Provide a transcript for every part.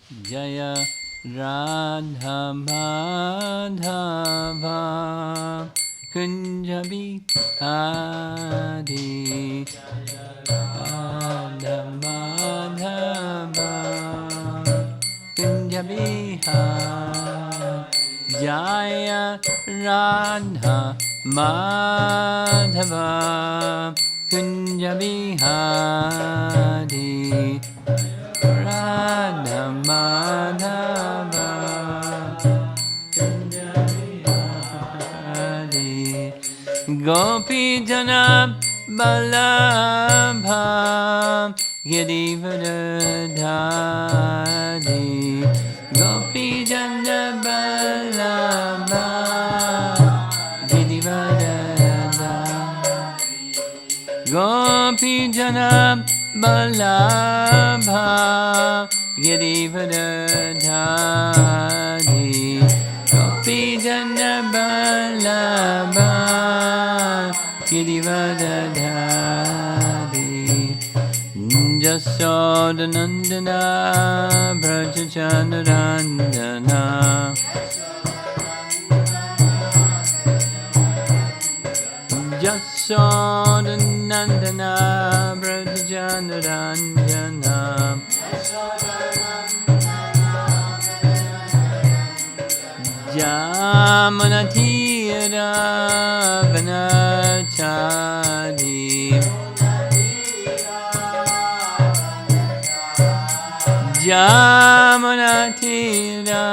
Jaya Radha Madhava Kunja Bihari Radha Madhava Kunja Bihari Jaya Radha Madhava Kunja Bihari Radha Madhava Kunja Bihari Gopi Jana Balabha Girivardhari Gopi Jana Balabha Girivardhari Gopi Jana Balabha Girivardhari Gopi Jana Balabha Girivardhari Jasodanandana Brajachanarandana Jasodanandana Brajachanarandana Jamanatira Vanachari Jamanatira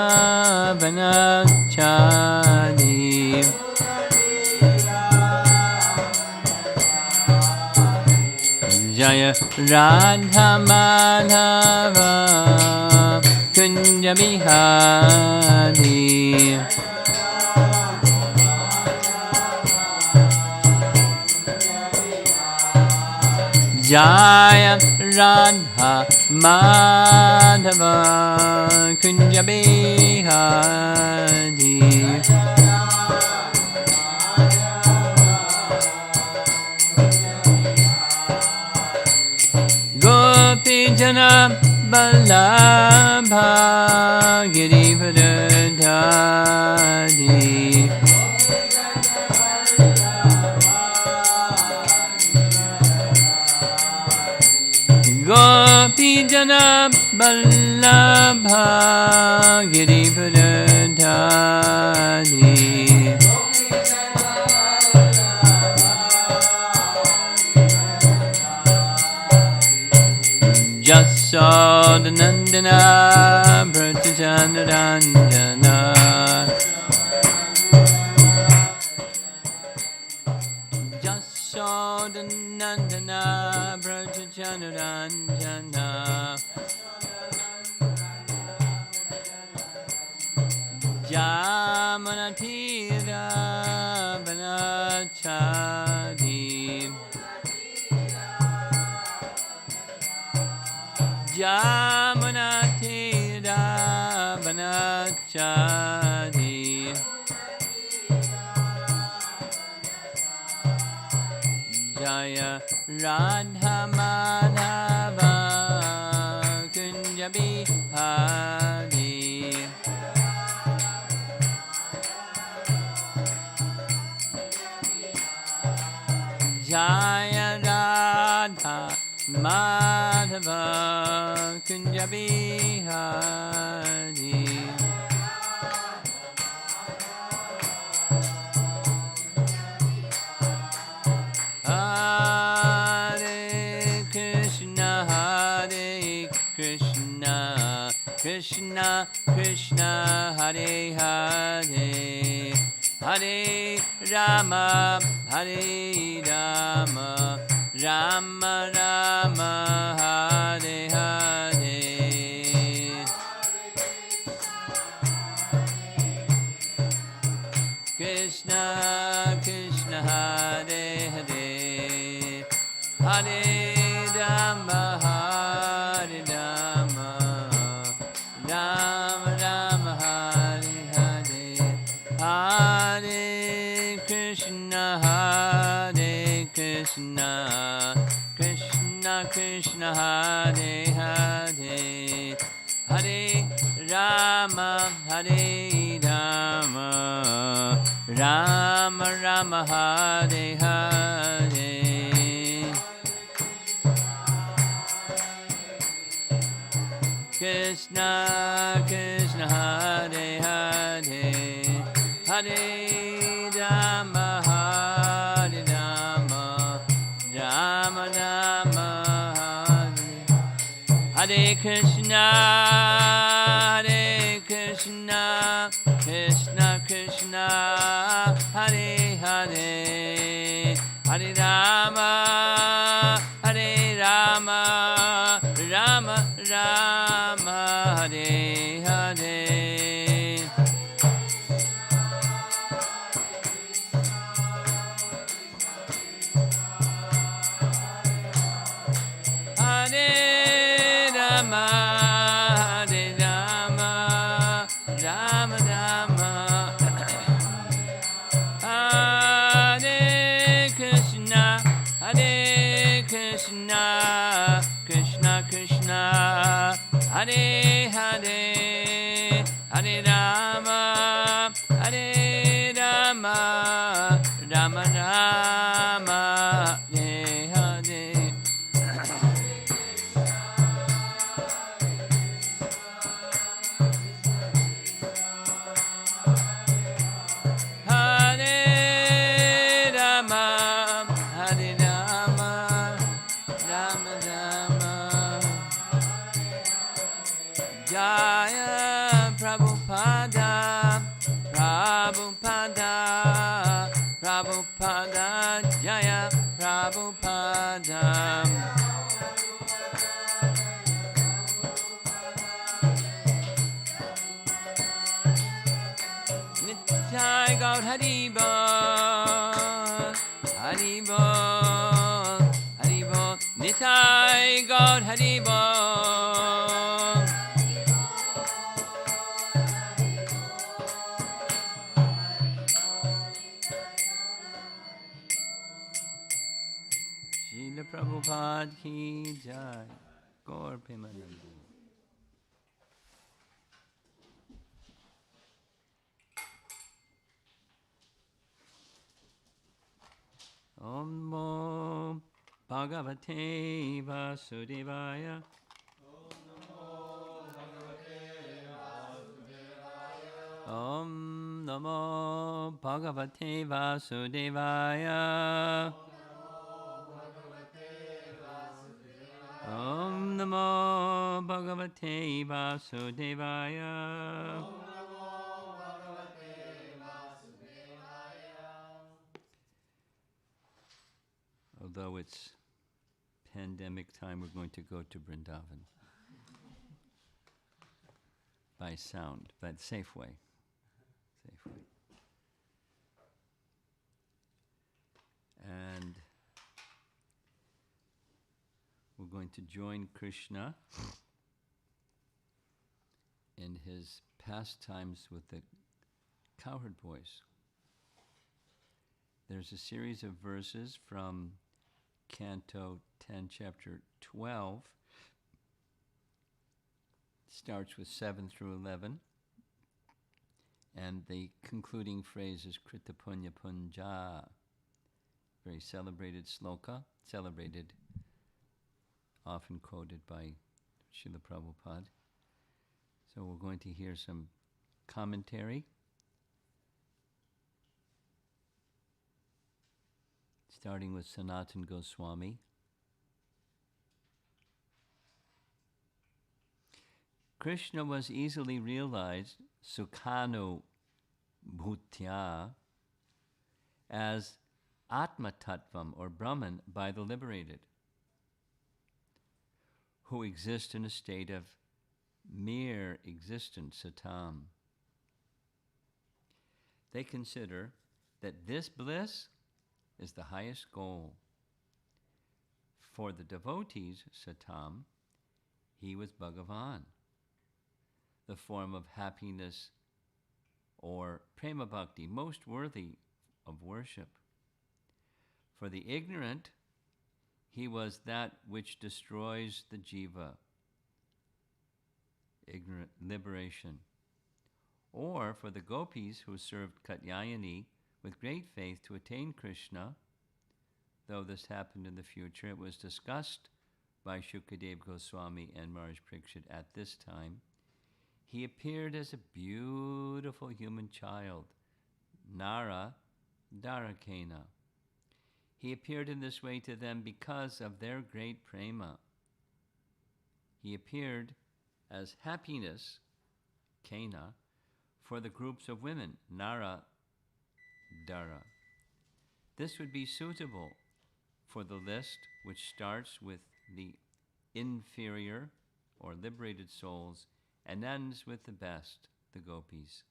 Vanachari Jaya Radha Madhava Kunja Bihari Jaya Radha Madhava Kunja Bihari Gopi Jana Balabha Girivardhari Gopi Jana Balabha Girivardhari Jasodanandana Brajachanarandana Jasodanandana Brajachanarandana Jamanatira Vanachari Jamanatira Vanachari Jaya Radha Madhava Kunja Bihari Jaya Radha Madhava Kunja Bihari Hare Krishna Krishna Krishna Hare Hare Hare Rama Hare Rama Rama Rama Hare Hare Krishna Krishna Hare Hare Hare Rama Hare Rama Rama Rama Hare Hare Hare Krishna Krishna Krishna Krishna Hare Hare Hare Rama, Hare Rama, Rama Rama, Hare Hare. Krishna, Krishna, Hare Hare, Hare Rama, Hare Rama, Rama Rama, Hare Krishna, Hare Krishna, Krishna Krishna, Hare Hare, Hare Rama, Hare Rama, Rama Rama, Hare Hare. Hare Rama, Hare Rama, Rama Rama, Hare Krishna, Hare Krishna, Krishna Krishna, Hare Hare, Hare Rama, Hare Rama, Rama Rama, Hare Hare. Hare Rama, Hare Rama, Rama Rama. Jaya Prabhupada, Prabhupada, Prabhupada, Jaya Prabhupada. Nitai Gaur Haribo, Haribo, Haribo, Nitai Gaur Haribo. Srila Prabhupada ki jai, Gaur Premanandi. Om Namo Bhagavate Vasudevaya. Om Namo Bhagavate Vasudevaya. Om Namo Bhagavate Vasudevaya. Although it's pandemic time, we're going to go to Vrindavan by sound, but safe way. Safe way. And we're going to join Krishna in his pastimes with the cowherd boys. There's a series of verses from Canto 10, Chapter 12. Starts with 7 through 11. And the concluding phrase is Krita Punya Punja. Very celebrated sloka, celebrated, often quoted by Srila Prabhupada. So we're going to hear some commentary. Starting with Sanatan Goswami. Krishna was easily realized, Sukhanu Bhutya, as Atma Tattvam, or Brahman, by the liberated, who exist in a state of mere existence, satam. They consider that this bliss is the highest goal. For the devotees, satam, he was Bhagavan, the form of happiness or prema bhakti, most worthy of worship. For the ignorant, he was that which destroys the jiva. liberation. Or for the gopis who served Katyayani with great faith to attain Krishna, though this happened in the future, it was discussed by Shukadeva Goswami and Maharaj Parikshit at this time. He appeared as a beautiful human child, Nara Darakena. He appeared in this way to them because of their great prema. He appeared as happiness, Kena, for the groups of women, Nara Dara. This would be suitable for the list which starts with the inferior or liberated souls and ends with the best, the gopis.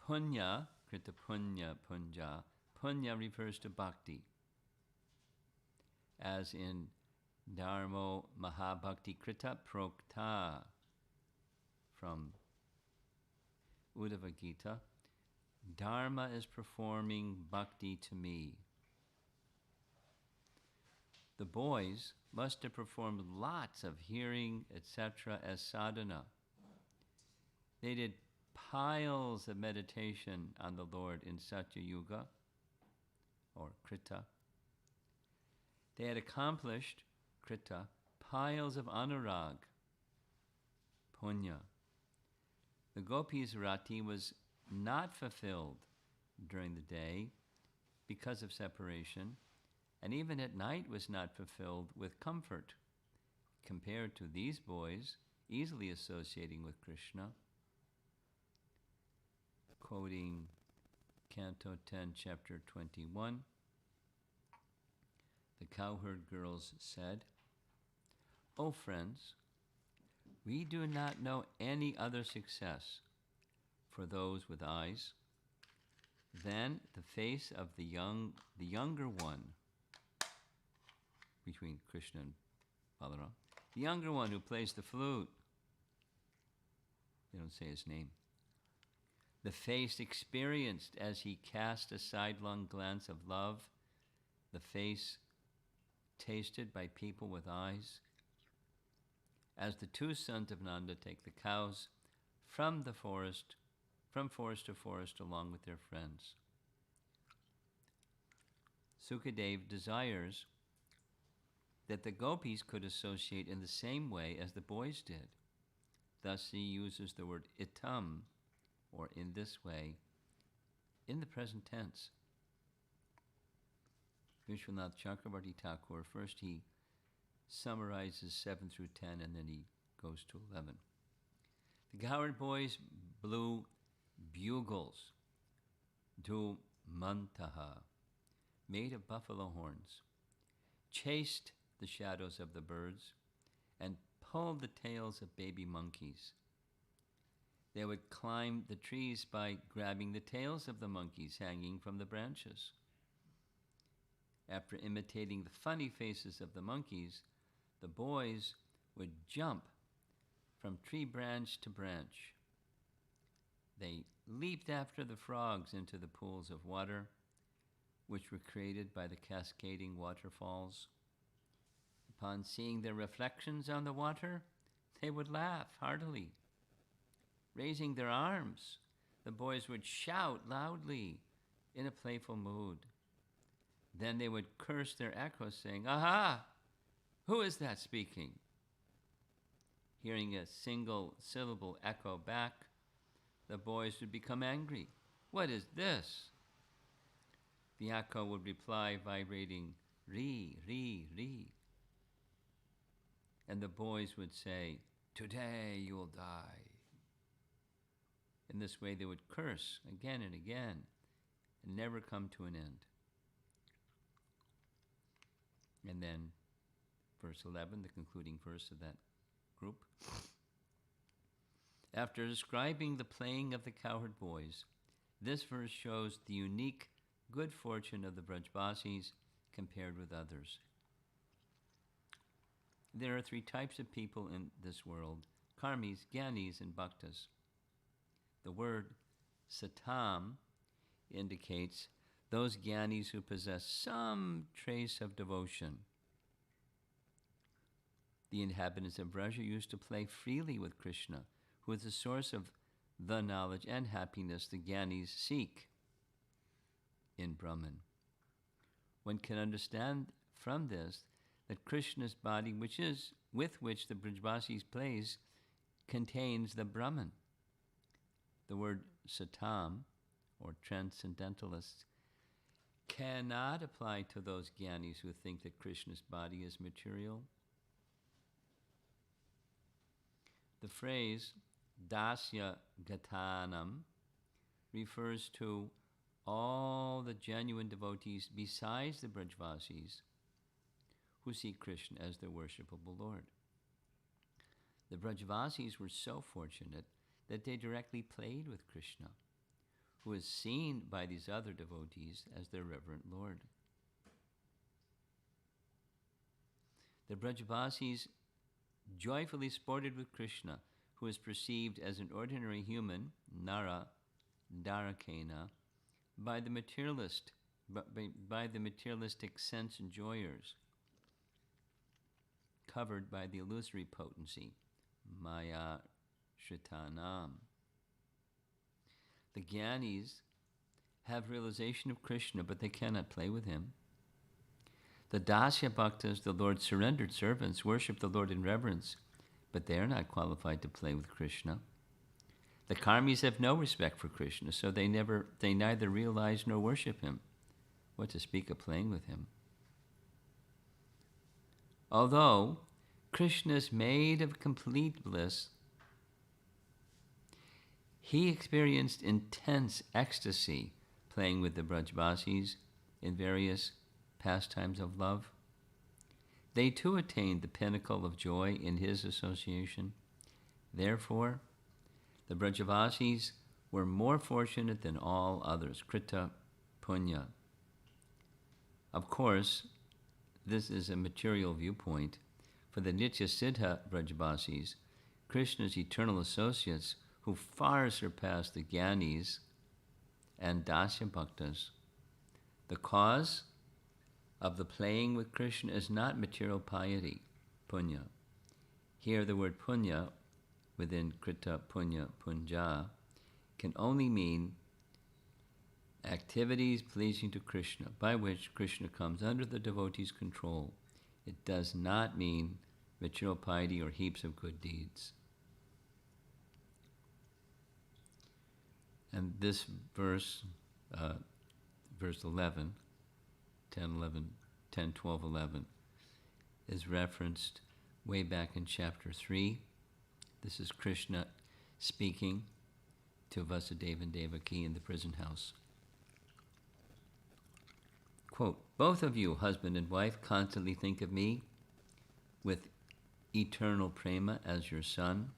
Punya, krita punya punja, punya refers to bhakti, as in Dharmo Mahabhakti Krita Prokta from Uddhava Gita. Dharma is performing bhakti to me. The boys must have performed lots of hearing, etc. as sadhana. They did piles of meditation on the Lord in Satya Yuga, or Krita. They had accomplished, Krita, piles of anurag, punya. The gopis' rati was not fulfilled during the day because of separation, and even at night was not fulfilled with comfort, compared to these boys easily associating with Krishna. Quoting Canto 10, Chapter 21, the cowherd girls said, "O friends, we do not know any other success for those with eyes than the face of the younger one," between Krishna and Balaram, the younger one who plays the flute. They don't say his name. The face experienced as he cast a sidelong glance of love, the face tasted by people with eyes, as the two sons of Nanda take the cows from forest to forest along with their friends. Sukadeva desires that the gopis could associate in the same way as the boys did. Thus he uses the word itam, or in this way, in the present tense. Vishwanath Chakravarti Thakur, first he summarizes 7 through 10 and then he goes to 11. The cowherd boys blew bugles, du mantaha, made of buffalo horns, chased the shadows of the birds, and pulled the tails of baby monkeys. They would climb the trees by grabbing the tails of the monkeys hanging from the branches. After imitating the funny faces of the monkeys, the boys would jump from tree branch to branch. They leaped after the frogs into the pools of water, which were created by the cascading waterfalls. Upon seeing their reflections on the water, they would laugh heartily. Raising their arms, the boys would shout loudly in a playful mood. Then they would curse their echo, saying, "Aha! Who is that speaking?" Hearing a single syllable echo back, the boys would become angry. "What is this?" The echo would reply, vibrating, "Re, re, re." And the boys would say, "Today you will die." In this way they would curse again and again and never come to an end. And then verse 11, the concluding verse of that group. After describing the playing of the cowherd boys, this verse shows the unique good fortune of the Brajbasis compared with others. There are 3 types of people in this world: karmis, gyanis, and bhaktas. The word satam indicates those gyanis who possess some trace of devotion. The inhabitants of Vraja used to play freely with Krishna, who is the source of the knowledge and happiness the Gyanis seek in Brahman. One can understand from this that Krishna's body, with which the Brajvasis plays, contains the Brahman. The word satam, or transcendentalists, cannot apply to those Gyanis who think that Krishna's body is material. The phrase dasya gatanam refers to all the genuine devotees besides the Brajvasis who see Krishna as their worshipable Lord. The Brajvasis were so fortunate that they directly played with Krishna, who is seen by these other devotees as their reverent Lord. The Brajvasis joyfully sported with Krishna, who is perceived as an ordinary human, Nara, Darakena, by the materialistic sense enjoyers, covered by the illusory potency, Maya Shritanam. The Gyanis have realization of Krishna, but they cannot play with him. The Dasya Bhaktas, the Lord's surrendered servants, worship the Lord in reverence, but they are not qualified to play with Krishna. The Karmis have no respect for Krishna, so they neither realize nor worship him. What to speak of playing with him? Although Krishna is made of complete bliss, he experienced intense ecstasy playing with the Brajvasis in various pastimes of love. They too attained the pinnacle of joy in his association. Therefore, the Brajavasis were more fortunate than all others, Krita Punya. Of course, this is a material viewpoint. For the Nitya Siddha Brajavasis, Krishna's eternal associates, who far surpass the Gyanis and Dasya Bhaktas, the cause of the playing with Krishna is not material piety, punya. Here the word punya, within Krita Punya Punja, can only mean activities pleasing to Krishna, by which Krishna comes under the devotee's control. It does not mean material piety or heaps of good deeds. And this verse, verse 11, 10, 12, 11, is referenced way back in chapter 3. This is Krishna speaking to Vasudeva and Devaki in the prison house. Quote, "Both of you, husband and wife, constantly think of me with eternal prema as your son.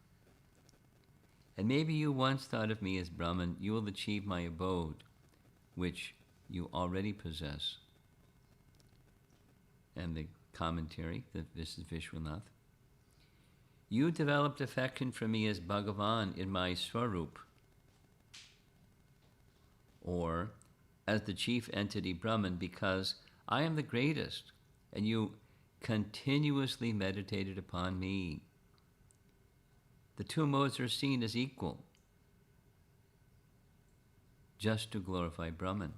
And maybe you once thought of me as Brahman. You will achieve my abode, which you already possess." And the commentary, this is Vishwanath. "You developed affection for me as Bhagavan in my Swarup, or as the chief entity Brahman, because I am the greatest, and you continuously meditated upon me. The two modes are seen as equal, just to glorify Brahman.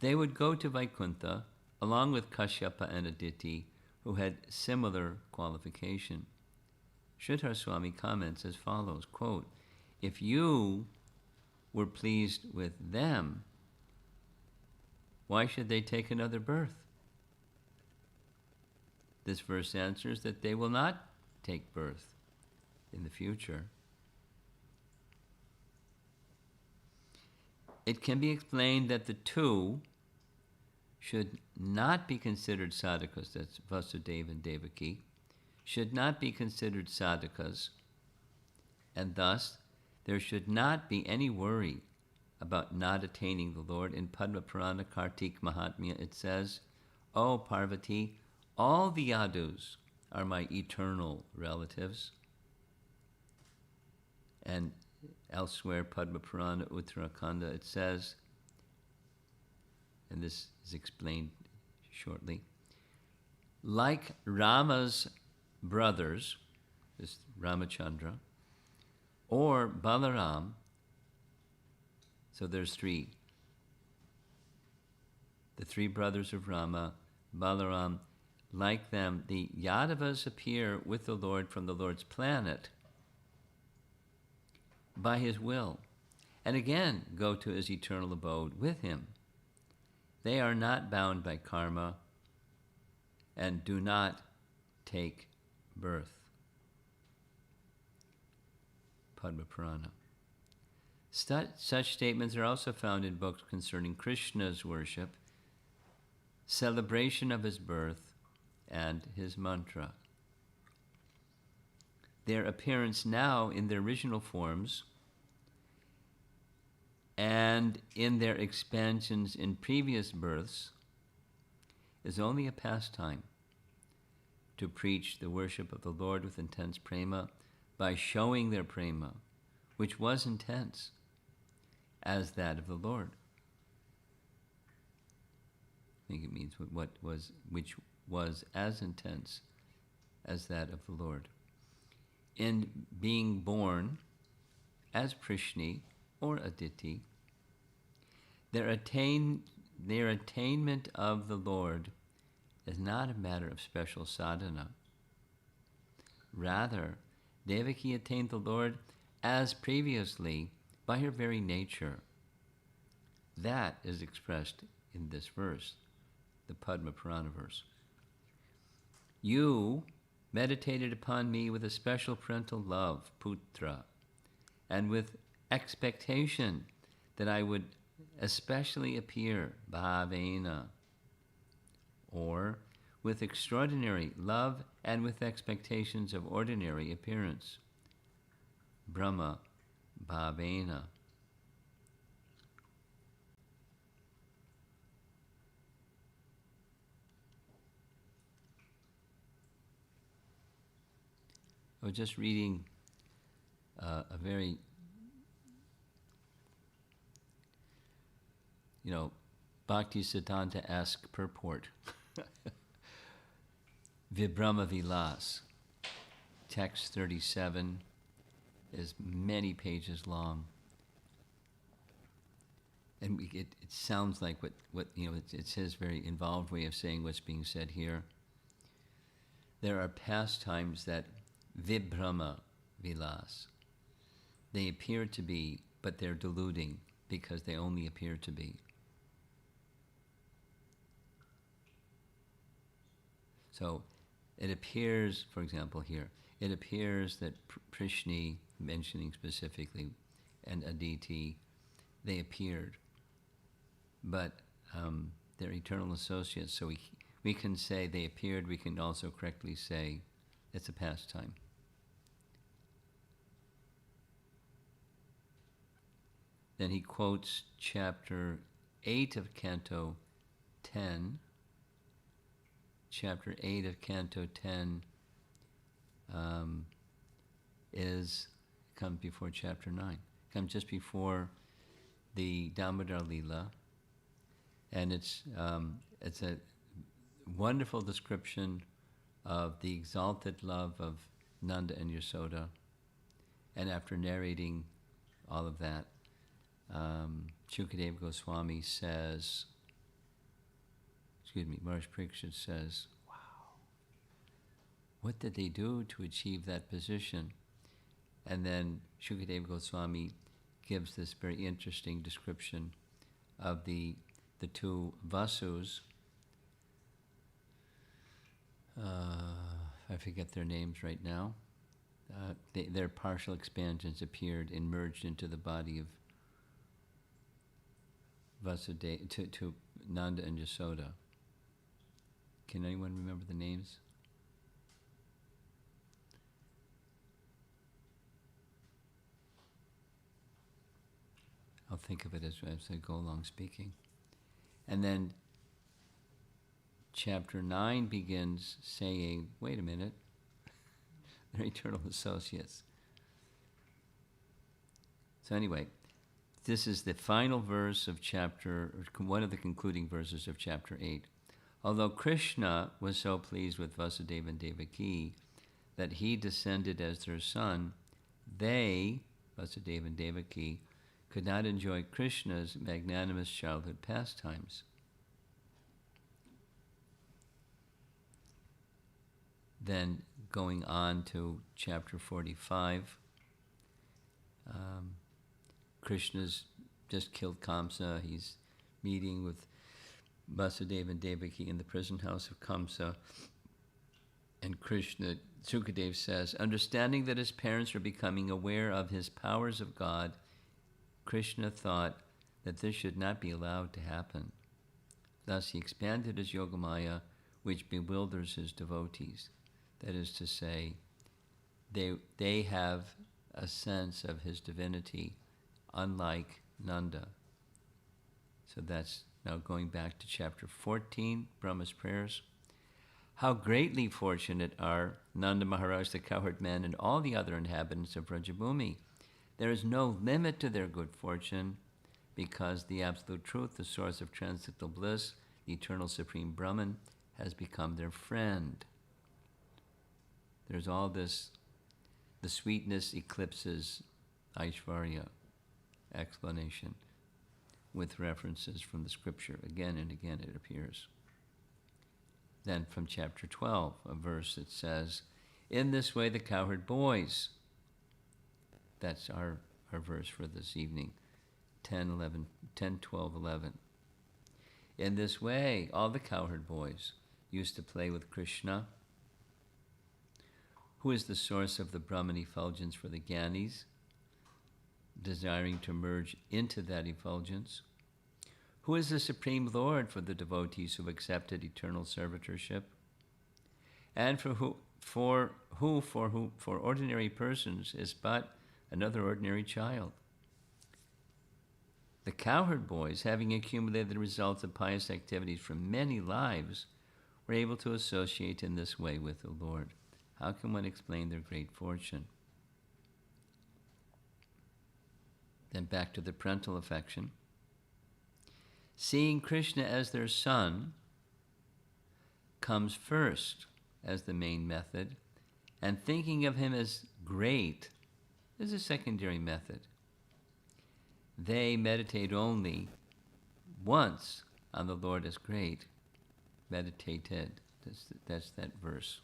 They would go to Vaikuntha along with Kashyapa and Aditi, who had similar qualification. Sridhar Swami comments as follows, quote, "If you were pleased with them, why should they take another birth?" This verse answers that they will not take birth in the future. It can be explained that the two should not be considered sadhakas, that's Vasudeva and Devaki, should not be considered sadhakas, and thus there should not be any worry about not attaining the Lord. In Padma Purana Kartik Mahatmya it says, "O Parvati, all the Yadus are my eternal relatives." And elsewhere, Padma Purana Uttarakhanda, it says, and this is explained shortly, Like Rama's brothers, this Ramachandra, or Balaram, so there's three. The three brothers of Rama, Balaram, like them, the Yadavas appear with the Lord from the Lord's planet by his will, and again go to his eternal abode with him. They are not bound by karma and do not take birth. Padma Purana. Such statements are also found in books concerning Krishna's worship, celebration of his birth, and his mantra. Their appearance now in their original forms and in their expansions in previous births is only a pastime to preach the worship of the Lord with intense prema by showing their prema, which was intense as that of the Lord. I think it means which was as intense as that of the Lord. In being born as Prishni or Aditi, their attainment of the Lord is not a matter of special sadhana. Rather, Devaki attained the Lord as previously by her very nature. That is expressed in this verse, the Padma Purana verse. You meditated upon me with a special parental love, putra, and with expectation that I would especially appear, bhavena, or with extraordinary love and with expectations of ordinary appearance, Brahma, bhavena. I was just reading a very, Bhakti Siddhanta-esque purport. Vibrahma Vilas, text 37, is many pages long. And it sounds like it's his very involved way of saying what's being said here. There are pastimes that Vibrahma Vilas, they appear to be, but they're deluding because they only appear to be. So it appears, for example here, it appears that Prishni, mentioning specifically, and Aditi, they appeared, but they're eternal associates, so we can say they appeared, we can also correctly say it's a pastime. Then he quotes chapter 8 of Canto 10. Chapter 8 of Canto 10 comes before chapter 9. Comes just before the Damodar Leela, and it's a wonderful description of the exalted love of Nanda and Yasoda. And after narrating all of that, Shukadeva Goswami says, Maharaj Parikshit says, wow, what did they do to achieve that position? And then Shukadeva Goswami gives this very interesting description of the two Vasus. I forget their names right now. Their partial expansions appeared and merged into the body of Vasudeva, to Nanda and Yasoda. Can anyone remember the names? I'll think of it as I go along speaking. And then chapter 9 begins saying, wait a minute, they're eternal associates. So anyway, this is the final verse of one of the concluding verses of chapter 8. Although Krishna was so pleased with Vasudeva and Devaki that he descended as their son, they, Vasudeva and Devaki, could not enjoy Krishna's magnanimous childhood pastimes. Then going on to chapter 45, Krishna's just killed Kamsa. He's meeting with Vasudeva and Devaki in the prison house of Kamsa. And Krishna, Sukadeva says, understanding that his parents are becoming aware of his powers of God, Krishna thought that this should not be allowed to happen. Thus he expanded his Yogamaya, which bewilders his devotees. That is to say, they have a sense of his divinity, unlike Nanda. So that's now going back to chapter 14, Brahma's prayers. How greatly fortunate are Nanda Maharaj, the cowherd man, and all the other inhabitants of Brajabhumi. There is no limit to their good fortune, because the absolute truth, the source of transcendental bliss, the eternal supreme Brahman, has become their friend. There's all this, the sweetness eclipses Aishvarya explanation with references from the scripture. Again and again it appears. Then from chapter 12, a verse that says, in this way the cowherd boys, that's our verse for this evening, 10, 12, 11. In this way, all the cowherd boys used to play with Krishna, who is the source of the Brahman effulgence for the Gyanis, desiring to merge into that effulgence, who is the Supreme Lord for the devotees who have accepted eternal servitorship, and for ordinary persons is but another ordinary child. The cowherd boys, having accumulated the results of pious activities from many lives, were able to associate in this way with the Lord. How can one explain their great fortune? Then back to the parental affection. Seeing Krishna as their son comes first as the main method, and thinking of him as great is a secondary method. They meditate only once on the Lord as great. Meditated. That's that verse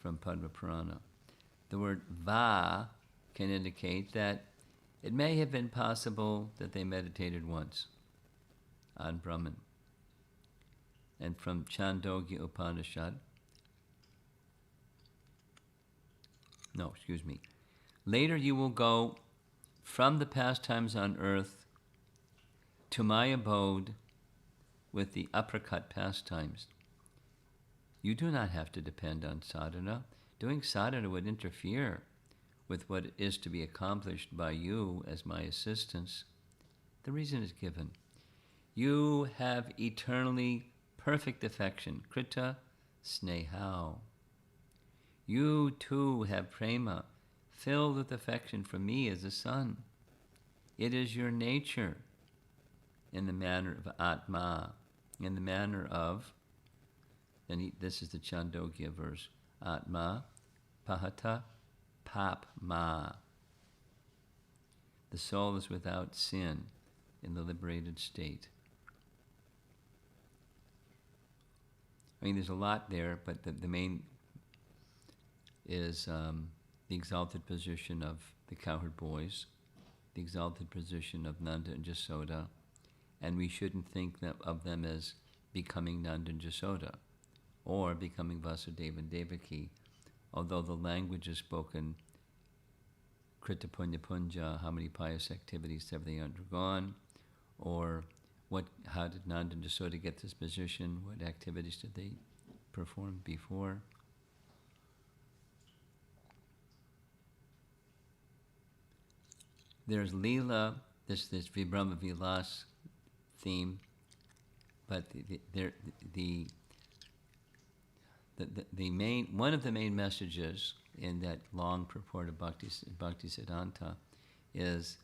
from Padma Purana. The word va can indicate that it may have been possible that they meditated once on Brahman. And from Chandogya Upanishad, later you will go from the pastimes on earth to my abode with the uppercut pastimes. You do not have to depend on sadhana. Doing sadhana would interfere with what is to be accomplished by you as my assistants. The reason is given. You have eternally perfect affection, krita snehau. You too have prema, filled with affection for me as a son. It is your nature in the manner of atma, in the manner of, this is the Chandogya verse, atma pahata papma. The soul is without sin in the liberated state. I mean, there's a lot there, but the main is the exalted position of the cowherd boys, the exalted position of Nanda and Jasoda, and we shouldn't think of them as becoming Nanda and Jasoda or becoming Vasudeva and Devaki, although the language is spoken, Krita Punya Punja, how many pious activities have they undergone, or how did Nanda and Jasoda get this position, what activities did they perform before. There's Leela, this Vibrahma Vilas theme, but one of the main messages in that long purport of Bhakti Siddhanta is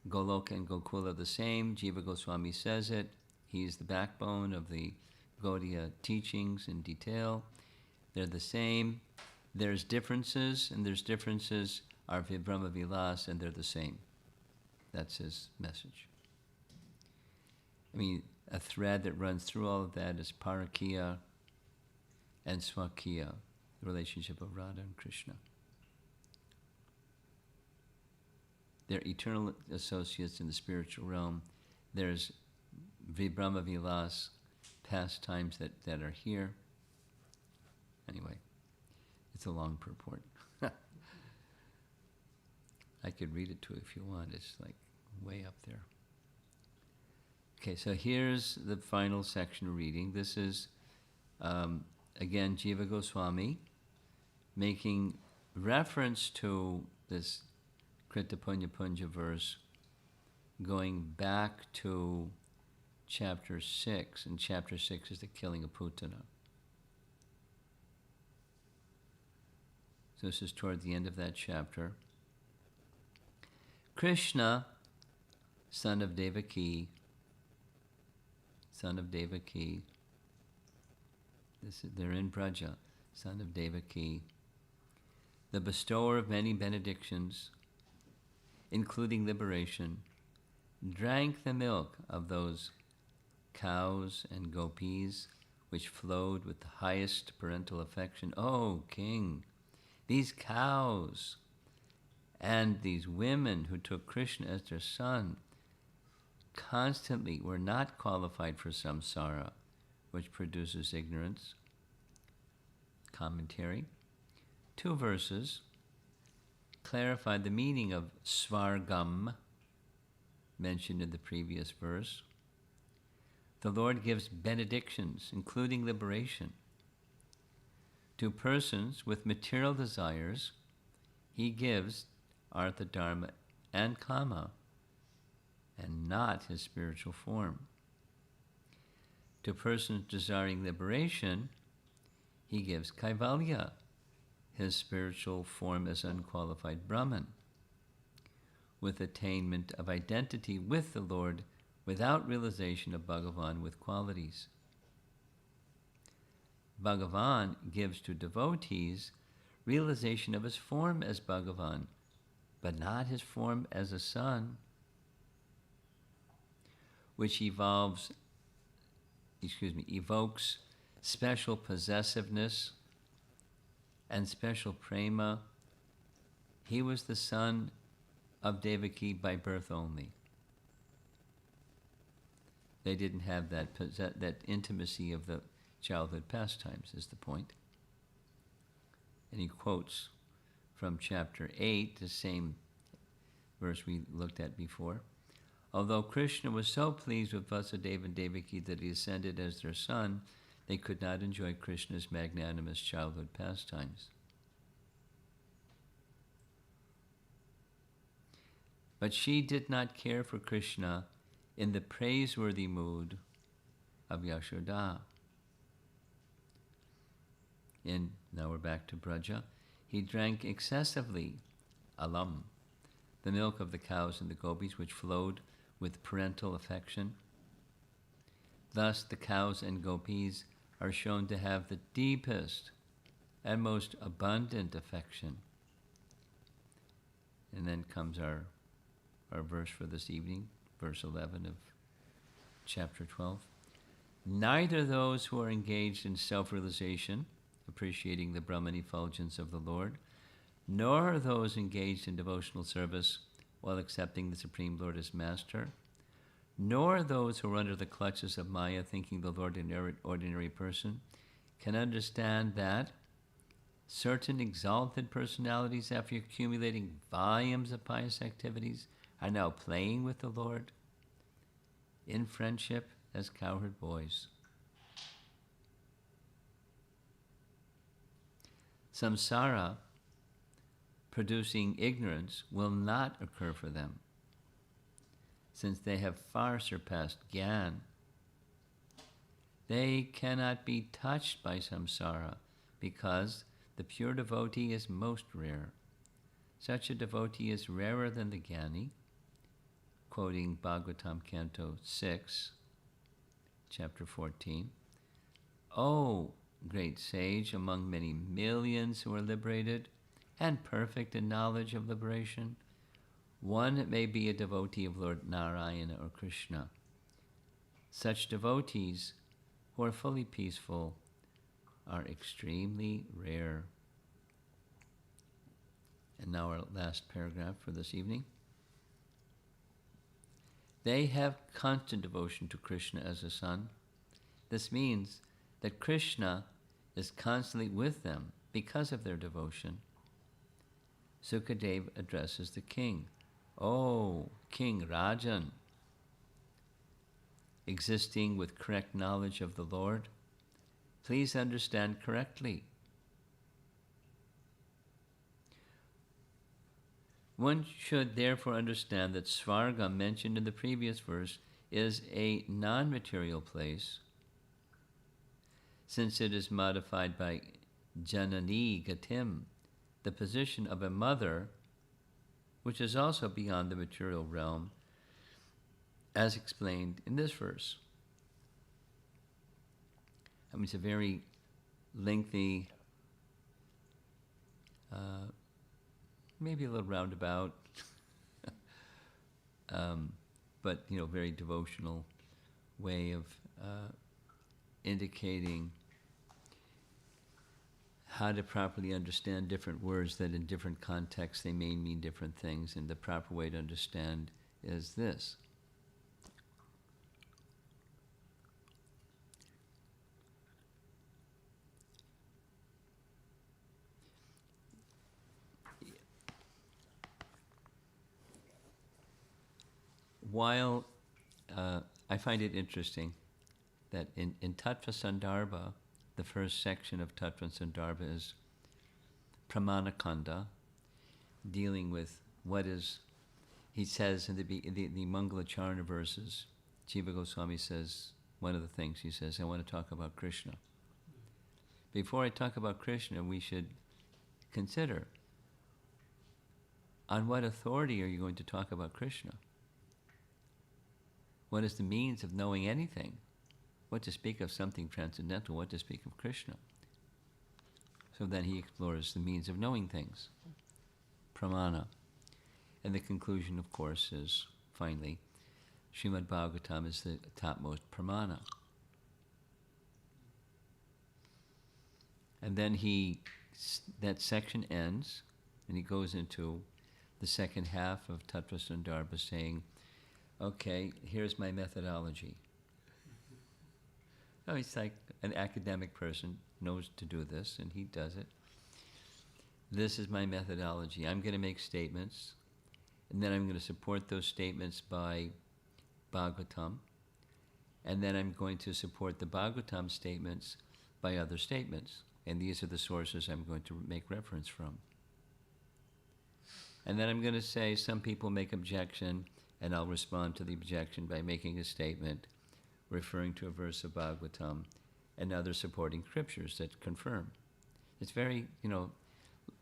Goloka and Gokula are the same. Jiva Goswami says it. He's the backbone of the Gaudiya teachings in detail. They're the same. There's differences, and there's differences are Vibrahma Vilas, and they're the same. That's his message. I mean, a thread that runs through all of that is Parakiya and Swakiya, the relationship of Radha and Krishna. They're eternal associates in the spiritual realm. There's Vibrahma Vilas, pastimes that are here. Anyway, it's a long purport. I could read it to you if you want. It's like way up there. Okay, so here's the final section reading. This is, again, Jiva Goswami making reference to this Krita Punya Punja verse going back to chapter 6, and chapter 6 is the killing of Putana. So this is toward the end of that chapter. Krishna, son of Devaki, they're in Braja, son of Devaki, the bestower of many benedictions, including liberation, drank the milk of those cows and gopis which flowed with the highest parental affection. O king, these cows and these women who took Krishna as their son constantly were not qualified for samsara, which produces ignorance. Commentary. 2 verses clarified the meaning of svargam, mentioned in the previous verse. The Lord gives benedictions, including liberation. To persons with material desires, he gives artha, dharma, and kama, and not his spiritual form. To persons desiring liberation, he gives kaivalya, his spiritual form as unqualified Brahman, with attainment of identity with the Lord without realization of Bhagavan with qualities. Bhagavan gives to devotees realization of his form as Bhagavan, but not his form as a son, which evokes special possessiveness and special prema. He was the son of Devaki by birth only. They didn't have that intimacy of the childhood pastimes, is the point. And he quotes from chapter 8, the same verse we looked at before. Although Krishna was so pleased with Vasudeva and Devaki that he ascended as their son, they could not enjoy Krishna's magnanimous childhood pastimes. But she did not care for Krishna in the praiseworthy mood of Yashoda. Now we're back to Braja. He drank excessively, alam, the milk of the cows and the gopis, which flowed with parental affection. Thus the cows and gopis are shown to have the deepest and most abundant affection. And then comes our verse for this evening, verse 11 of chapter 12. Neither those who are engaged in self-realization, appreciating the Brahman effulgence of the Lord, nor those engaged in devotional service while accepting the Supreme Lord as Master, nor those who are under the clutches of Maya thinking the Lord an ordinary person, can understand that certain exalted personalities, after accumulating volumes of pious activities, are now playing with the Lord in friendship as cowherd boys. Samsara, producing ignorance, will not occur for them, since they have far surpassed Gyan. They cannot be touched by samsara, because the pure devotee is most rare. Such a devotee is rarer than the Gyani, quoting Bhagavatam Canto 6, chapter 14. O great sage, among many millions who are liberated and perfect in knowledge of liberation, one may be a devotee of Lord Narayana or Krishna. Such devotees who are fully peaceful are extremely rare. And now our last paragraph for this evening. They have constant devotion to Krishna as a son. This means that Krishna is constantly with them because of their devotion. Sukadeva addresses the king. Oh, King Rajan, existing with correct knowledge of the Lord, please understand correctly. One should therefore understand that Svarga, mentioned in the previous verse, is a non-material place, since it is modified by Janani Gatim, the position of a mother, which is also beyond the material realm, as explained in this verse. I mean, it's a very lengthy, maybe a little roundabout, but very devotional way of indicating how to properly understand different words that in different contexts they may mean different things, and the proper way to understand is this. While I find it interesting that in Tattva Sandarbha, the first section of Tattva Sandarbha is Pramanakanda, dealing with what is, he says in the Mangalacharana verses, Jiva Goswami says, one of the things he says, I want to talk about Krishna. Before I talk about Krishna, we should consider, on what authority are you going to talk about Krishna? What is the means of knowing anything? What to speak of something transcendental, what to speak of Krishna? So then he explores the means of knowing things, pramana. And the conclusion, of course, is, finally, Srimad Bhagavatam is the topmost pramana. And then that section ends, and he goes into the second half of Tattva Sandarbha saying, okay, here's my methodology. Oh, he's like an academic person, knows to do this, and he does it. This is my methodology. I'm going to make statements, and then I'm going to support those statements by Bhagavatam, and then I'm going to support the Bhagavatam statements by other statements, and these are the sources I'm going to make reference from. And then I'm going to say some people make objection, and I'll respond to the objection by making a statement referring to a verse of Bhagavatam and other supporting scriptures that confirm. It's very,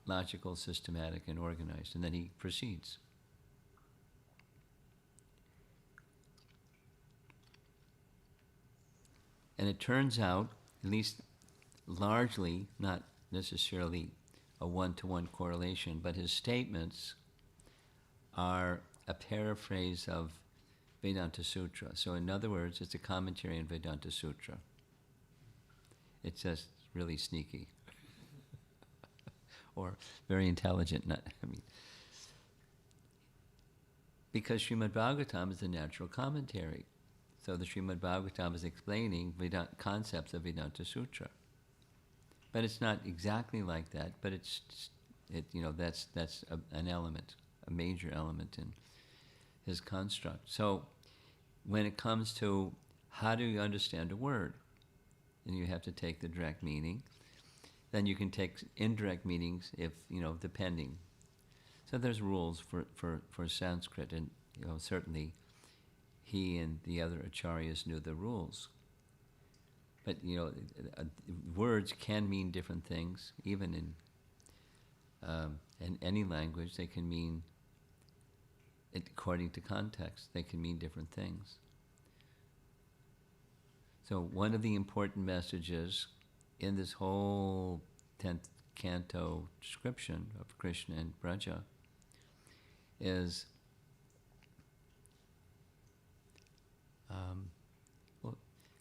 logical, systematic, and organized. And then he proceeds. And it turns out, at least largely, not necessarily a one-to-one correlation, but his statements are a paraphrase of Vedanta Sutra. So in other words, it's a commentary on Vedanta Sutra. It's just really sneaky. Or very intelligent. Because Srimad Bhagavatam is a natural commentary. So the Srimad Bhagavatam is explaining concepts of Vedanta Sutra. But it's not exactly like that, but that's an element, a major element in his construct. So when it comes to how do you understand a word, and you have to take the direct meaning, then you can take indirect meanings if, depending. So there's rules for Sanskrit, and certainly he and the other acharyas knew the rules. But words can mean different things, even in any language. They can mean, according to context, they can mean different things. So one of the important messages in this whole 10th canto description of Krishna and Braja is well,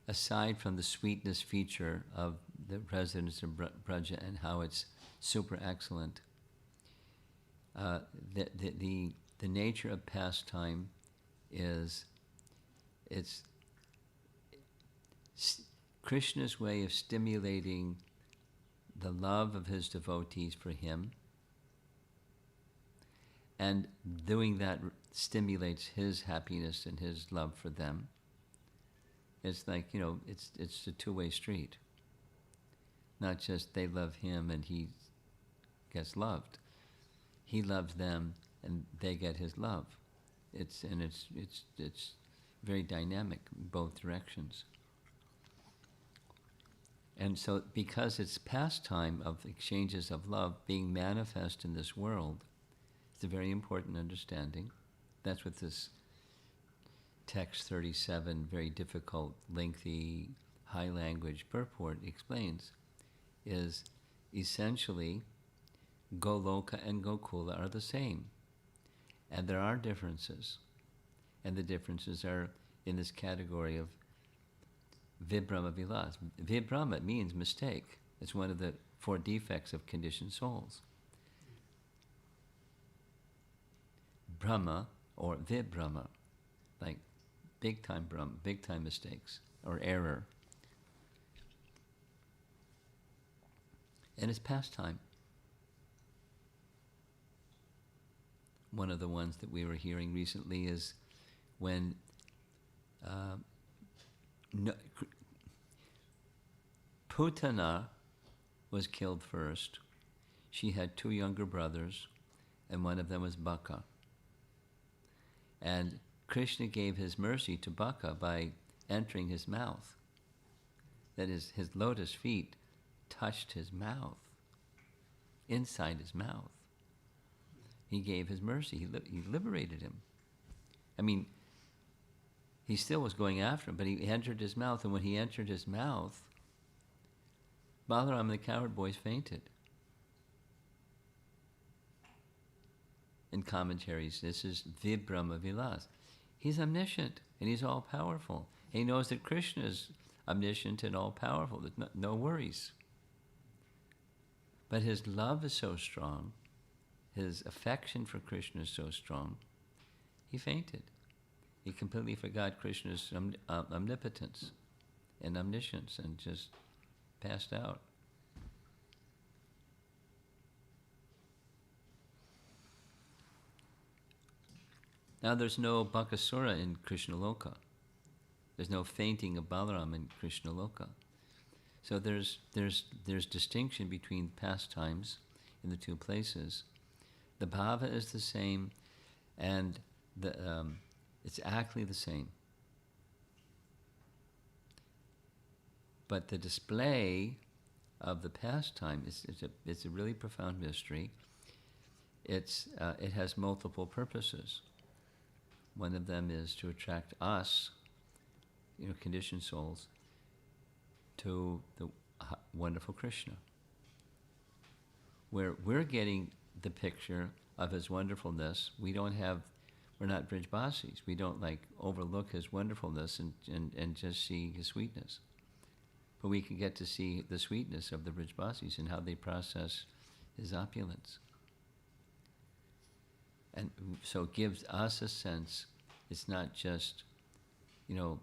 aside from the sweetness feature of the residents of Braja and how it's super excellent, the nature of pastime is Krishna's way of stimulating the love of his devotees for him, and doing that stimulates his happiness and his love for them. It's like, it's a two-way street. Not just they love him and he gets loved. He loves them and they get his love. It's very dynamic in both directions. And so because it's pastime of exchanges of love being manifest in this world, it's a very important understanding. That's what this text 37, very difficult, lengthy, high language purport explains, is essentially Goloka and Gokula are the same. And there are differences. And the differences are in this category of Vibhrama Vilas. Vibhrama means mistake. It's one of the 4 defects of conditioned souls. Brahma or Vibhrama, like big time Brahma, big time mistakes or error. And it's pastime. One of the ones that we were hearing recently is when Putana was killed first. She had 2 younger brothers, and one of them was Baka. And Krishna gave his mercy to Baka by entering his mouth. That is, his lotus feet touched his mouth, inside his mouth. He gave his mercy. He liberated him. I mean, he still was going after him, but he entered his mouth, and when he entered his mouth, Balaram and the cowherd boys fainted. In commentaries, this is Vibhrama Vilas. He's omniscient, and he's all-powerful. He knows that Krishna is omniscient and all-powerful. There's no worries. But his love is so strong, his affection for Krishna is so strong, he fainted. He completely forgot Krishna's omnipotence and omniscience and just passed out. Now there's no Bakasura in Krishna Loka. There's no fainting of Balaram in Krishna Loka. So there's distinction between pastimes in the 2 places. The bhava is the same, and it's actually the same. But the display of the pastime it's a really profound mystery. It has multiple purposes. One of them is to attract us, conditioned souls, to the wonderful Krishna, where we're getting the picture of his wonderfulness. We're not Brijbasis. We don't overlook his wonderfulness and just see his sweetness. But we can get to see the sweetness of the Brijbasis and how they process his opulence. And so it gives us a sense, it's not just, Lord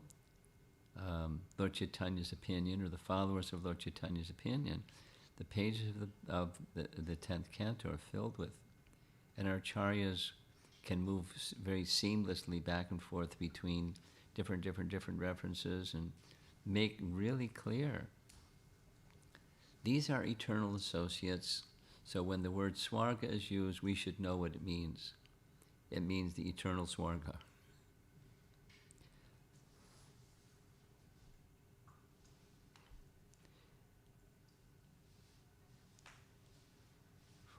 Chaitanya's opinion or the followers of Lord Chaitanya's opinion. The pages of the 10th canto are filled with. And our acharyas can move very seamlessly back and forth between different references and make really clear. These are eternal associates, so when the word swarga is used, we should know what it means. It means the eternal swarga.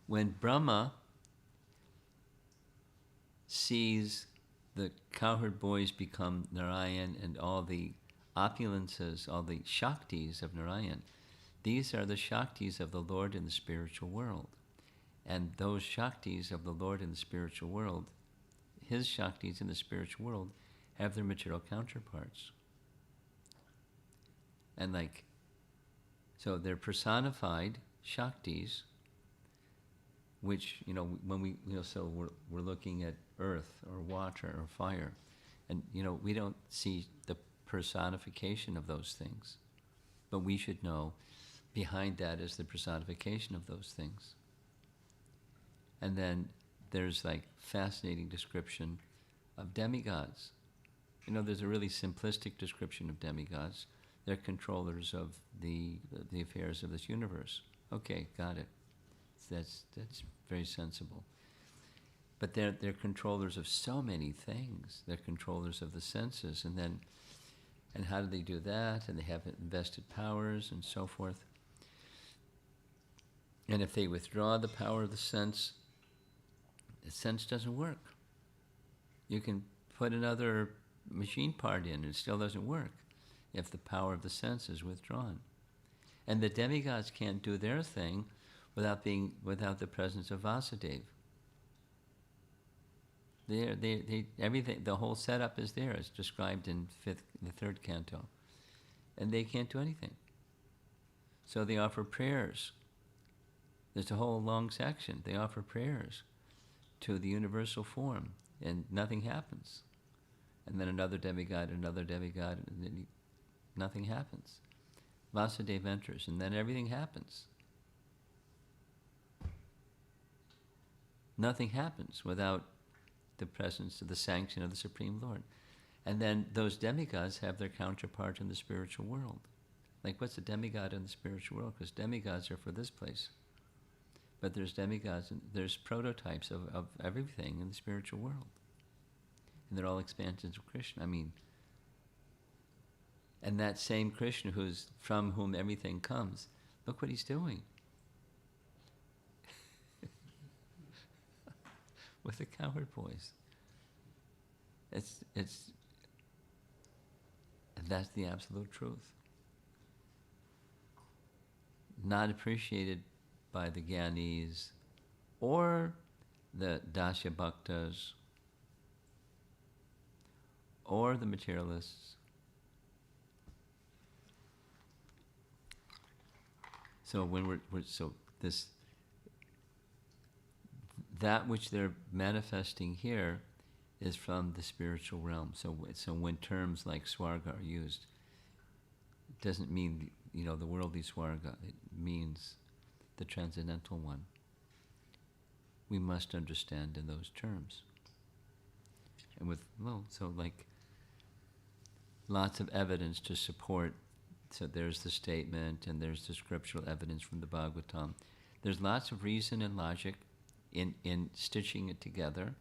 When Brahma sees the cowherd boys become Narayan and all the opulences, all the Shaktis of Narayan. These are the Shaktis of the Lord in the spiritual world. And those Shaktis of the Lord in the spiritual world, his Shaktis in the spiritual world, have their material counterparts. And so they're personified Shaktis, which, when so we're looking at earth or water or fire, and, we don't see the personification of those things. But we should know behind that is the personification of those things. And then there's fascinating description of demigods. There's a really simplistic description of demigods. They're controllers of the affairs of this universe. Okay, got it. That's very sensible. But they're controllers of so many things. They're controllers of the senses, and how do they do that? And they have invested powers and so forth. And if they withdraw the power of the sense doesn't work. You can put another machine part in, and it still doesn't work if the power of the sense is withdrawn. And the demigods can't do their thing without the presence of Vasudeva. Everything, the whole setup is there. It's described in the third canto, and they can't do anything. So they offer prayers. There's a whole long section. They offer prayers to the universal form, and nothing happens. And then another demigod, and then nothing happens. Vasudeva enters, and then everything happens. Nothing happens without the presence of the sanction of the Supreme Lord. And then those demigods have their counterpart in the spiritual world. What's a demigod in the spiritual world? Because demigods are for this place. But there's demigods, and there's prototypes of everything in the spiritual world. And they're all expansions of Krishna. And that same Krishna from whom everything comes, look what he's doing. With the cowherd boys. And that's the absolute truth. Not appreciated by the Gyanis or the Dasya Bhaktas or the materialists. So when that which they're manifesting here is from the spiritual realm. So when terms like swarga are used, it doesn't mean the worldly swarga. It means the transcendental one. We must understand in those terms. And lots of evidence to support. So there's the statement, and there's the scriptural evidence from the Bhagavatam. There's lots of reason and logic in stitching it together.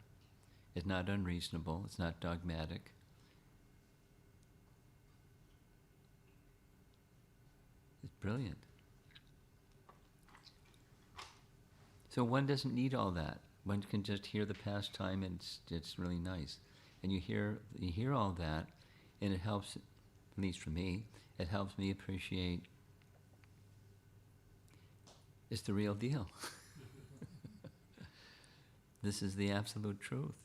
It's not unreasonable. It's not dogmatic. It's brilliant. So one doesn't need all that. One can just hear the pastime, and it's really nice. And you hear all that, and it helps, at least for me, it helps me appreciate it's the real deal. This is the absolute truth.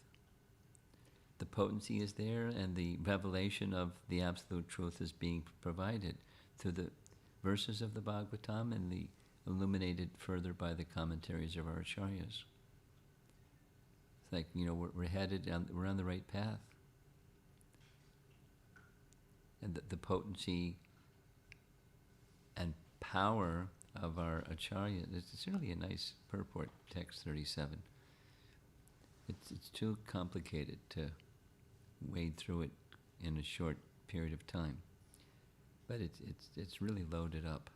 The potency is there, and the revelation of the absolute truth is being provided through the verses of the Bhagavatam and the illuminated further by the commentaries of our acharyas. It's we're on the right path. And the potency and power of our acharya, it's really a nice purport, text 37. It's too complicated to wade through it in a short period of time. But it's really loaded up.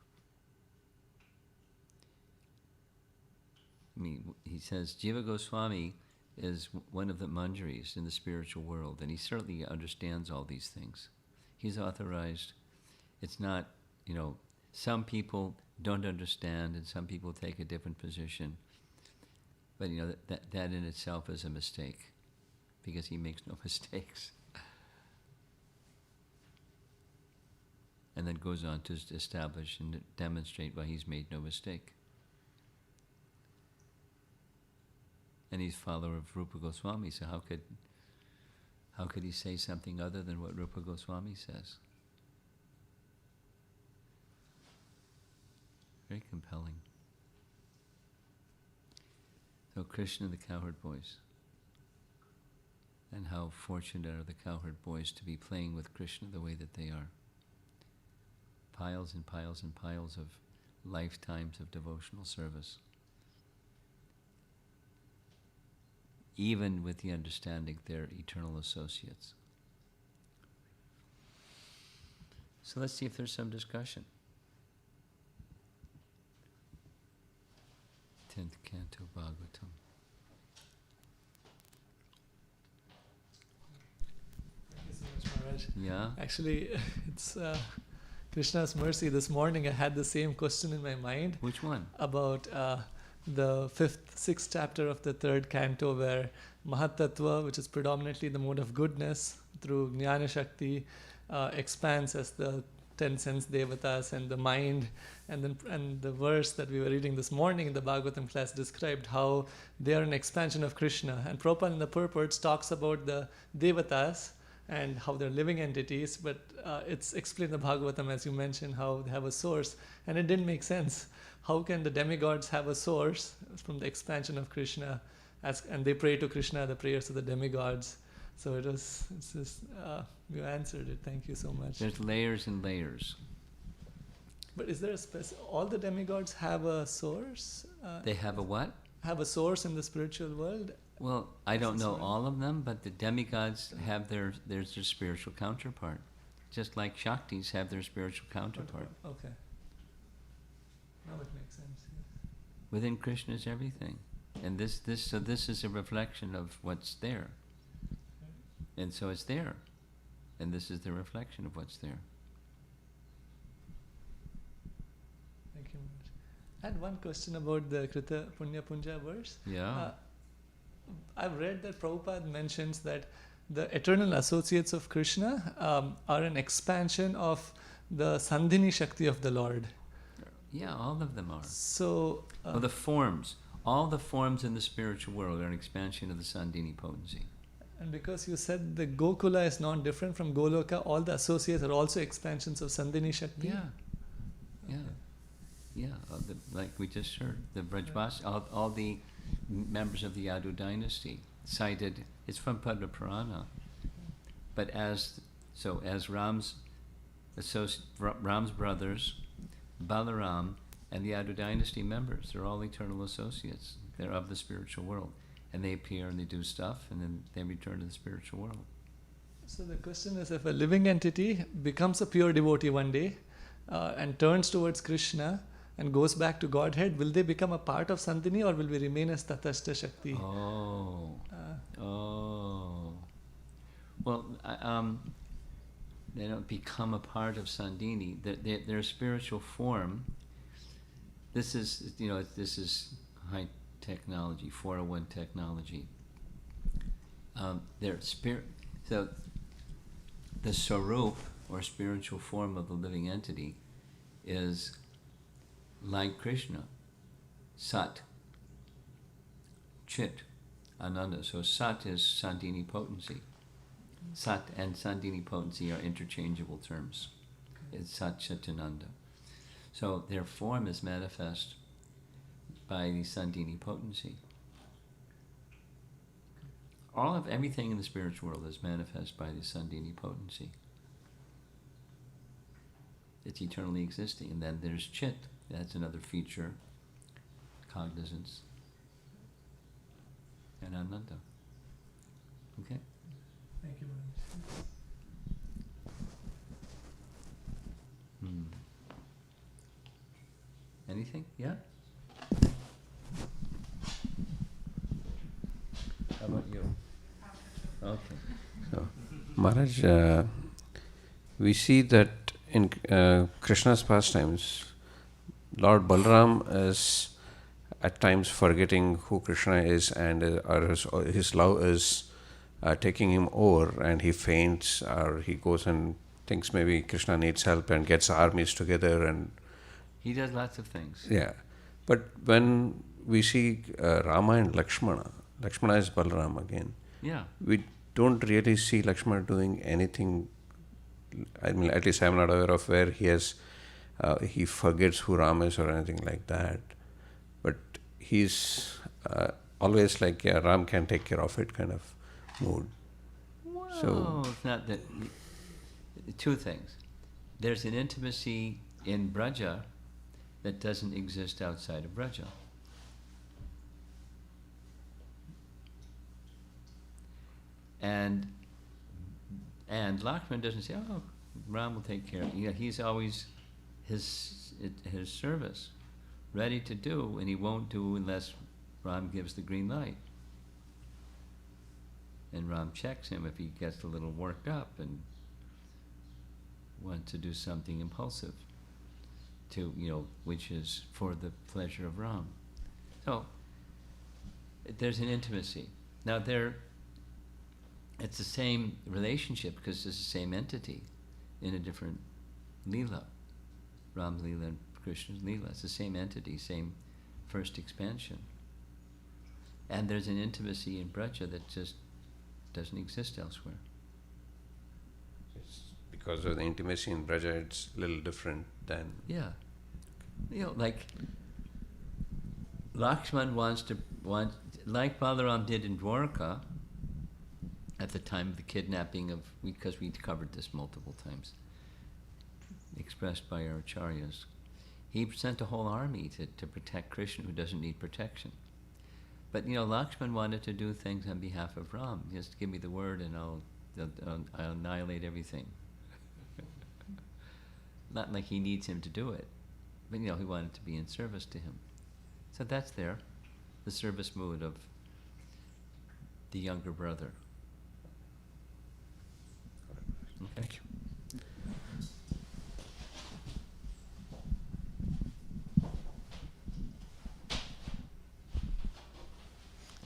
He says Jiva Goswami is one of the manjaris in the spiritual world, and he certainly understands all these things. He's authorized. It's not, some people don't understand, and some people take a different position. But that in itself is a mistake, because he makes no mistakes. and then goes on to establish and demonstrate why he's made no mistake. And he's follower of Rupa Goswami, so how could he say something other than what Rupa Goswami says? Very compelling. So Krishna, the cowherd boys. And how fortunate are the cowherd boys to be playing with Krishna the way that they are. Piles and piles and piles of lifetimes of devotional service. Even with the understanding they're eternal associates. So let's see if there's some discussion. 10th Canto Bhagavatam. Thank you so much, Maharaj. Yeah? Actually, it's Krishna's mercy. This morning I had the same question in my mind. Which one? About the 5th, 6th chapter of the 3rd canto, where Mahatattva, which is predominantly the mode of goodness, through Jnana Shakti, expands as the 10 sense devatas and the mind. And the verse that we were reading this morning in the Bhagavatam class described how they are an expansion of Krishna. And Prabhupada in the purports talks about the devatas and how they're living entities, but it's explained in the Bhagavatam, as you mentioned, how they have a source. And it didn't make sense. How can the demigods have a source from the expansion of Krishna, and they pray to Krishna, the prayers of the demigods? So it's just, you answered it. Thank you so much. There's layers and layers. But is there all the demigods have a source? They have a what? Have a source in the spiritual world? Well, I don't know all of them, but the demigods have their spiritual counterpart. Just like Shaktis have their spiritual counterpart. Okay. Now it makes sense. Yes. Within Krishna is everything. And this is a reflection of what's there. And so it's there. And this is the reflection of what's there. Thank you much. I had one question about the Krita Punya Punja verse. Yeah. I've read that Prabhupada mentions that the eternal associates of Krishna are an expansion of the Sandhini Shakti of the Lord. Yeah, all of them are. So... the forms. All the forms in the spiritual world are an expansion of the Sandhini potency. And because you said the Gokula is not different from Goloka, all the associates are also expansions of Sandhini Shakti? Yeah. Yeah. Yeah, like we just heard, the Brajbas, all the members of the Yadu dynasty cited, it's from Padma Purana. But as Ram's brothers, Balaram, and the Yadu dynasty members, they're all eternal associates. They're of the spiritual world. And they appear and they do stuff, and then they return to the spiritual world. So the question is, if a living entity becomes a pure devotee one day and turns towards Krishna and goes back to Godhead, will they become a part of Sandhini, or will we remain as Tatastha Shakti? Well, they don't become a part of Sandhini. Their spiritual form, this is high technology, 401 technology. So the Sarup, or spiritual form of the living entity, is like Krishna, Sat, Chit, Ananda. So Sat is Sandhini potency. Sat and Sandhini potency are interchangeable terms. It's Sat, Chit, Ananda. So their form is manifest by the Sandhini potency. Everything in the spiritual world is manifest by the Sandhini potency. It's eternally existing. And then there's Chit. That's another feature. Cognizance. And Ananda. Okay? Thank you very much. Anything? Yeah? How about you? Okay. So, Maharaj, we see that in Krishna's pastimes, Lord Balaram is at times forgetting who Krishna is, and his love is taking him over, and he faints, or he goes and thinks maybe Krishna needs help and gets armies together and He does lots of things. yeah. But when we see Rama and Lakshmana, Lakshmana is Balaram again. Yeah. We don't really see Lakshmana doing anything. I mean, at least I'm not aware of where he forgets who Ram is or anything like that. But he's always like, yeah, Ram can take care of it kind of mood. Well, it's not that. Two things. There's an intimacy in Braja that doesn't exist outside of Braja. And Lakshman doesn't say, "Oh, Ram will take care of it." He's always his service, ready to do, and he won't do unless Ram gives the green light. And Ram checks him if he gets a little worked up and wants to do something impulsive, which is for the pleasure of Ram. So there's an intimacy. Now it's the same relationship because it's the same entity in a different Leela. Ram's Leela and Krishna's Leela. It's the same entity, same first expansion. And there's an intimacy in Braja that just doesn't exist elsewhere. It's because of the intimacy in Braja, it's a little different than... Yeah. Like Lakshman like Balaram did in Dwarka at the time of the kidnapping because we covered this multiple times, expressed by our acharyas. He sent a whole army to protect Krishna, who doesn't need protection. But Lakshman wanted to do things on behalf of Ram. Just give me the word and I'll annihilate everything. Not like he needs him to do it, but he wanted to be in service to him. So that's there, the service mood of the younger brother. Okay. Thank you.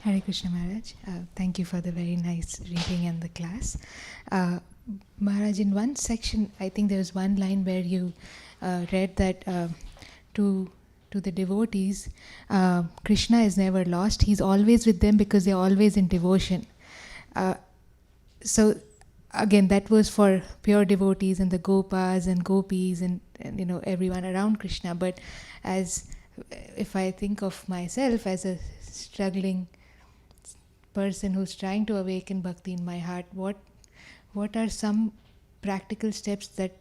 Hare Krishna Maharaj. Thank you for the very nice reading and the class. Maharaj, in one section, I think there was one line where you read that to the devotees, Krishna is never lost. He's always with them because they're always in devotion. So again, that was for pure devotees and the gopas and gopis and everyone around Krishna. But if I think of myself as a struggling person who's trying to awaken bhakti in my heart, what are some practical steps that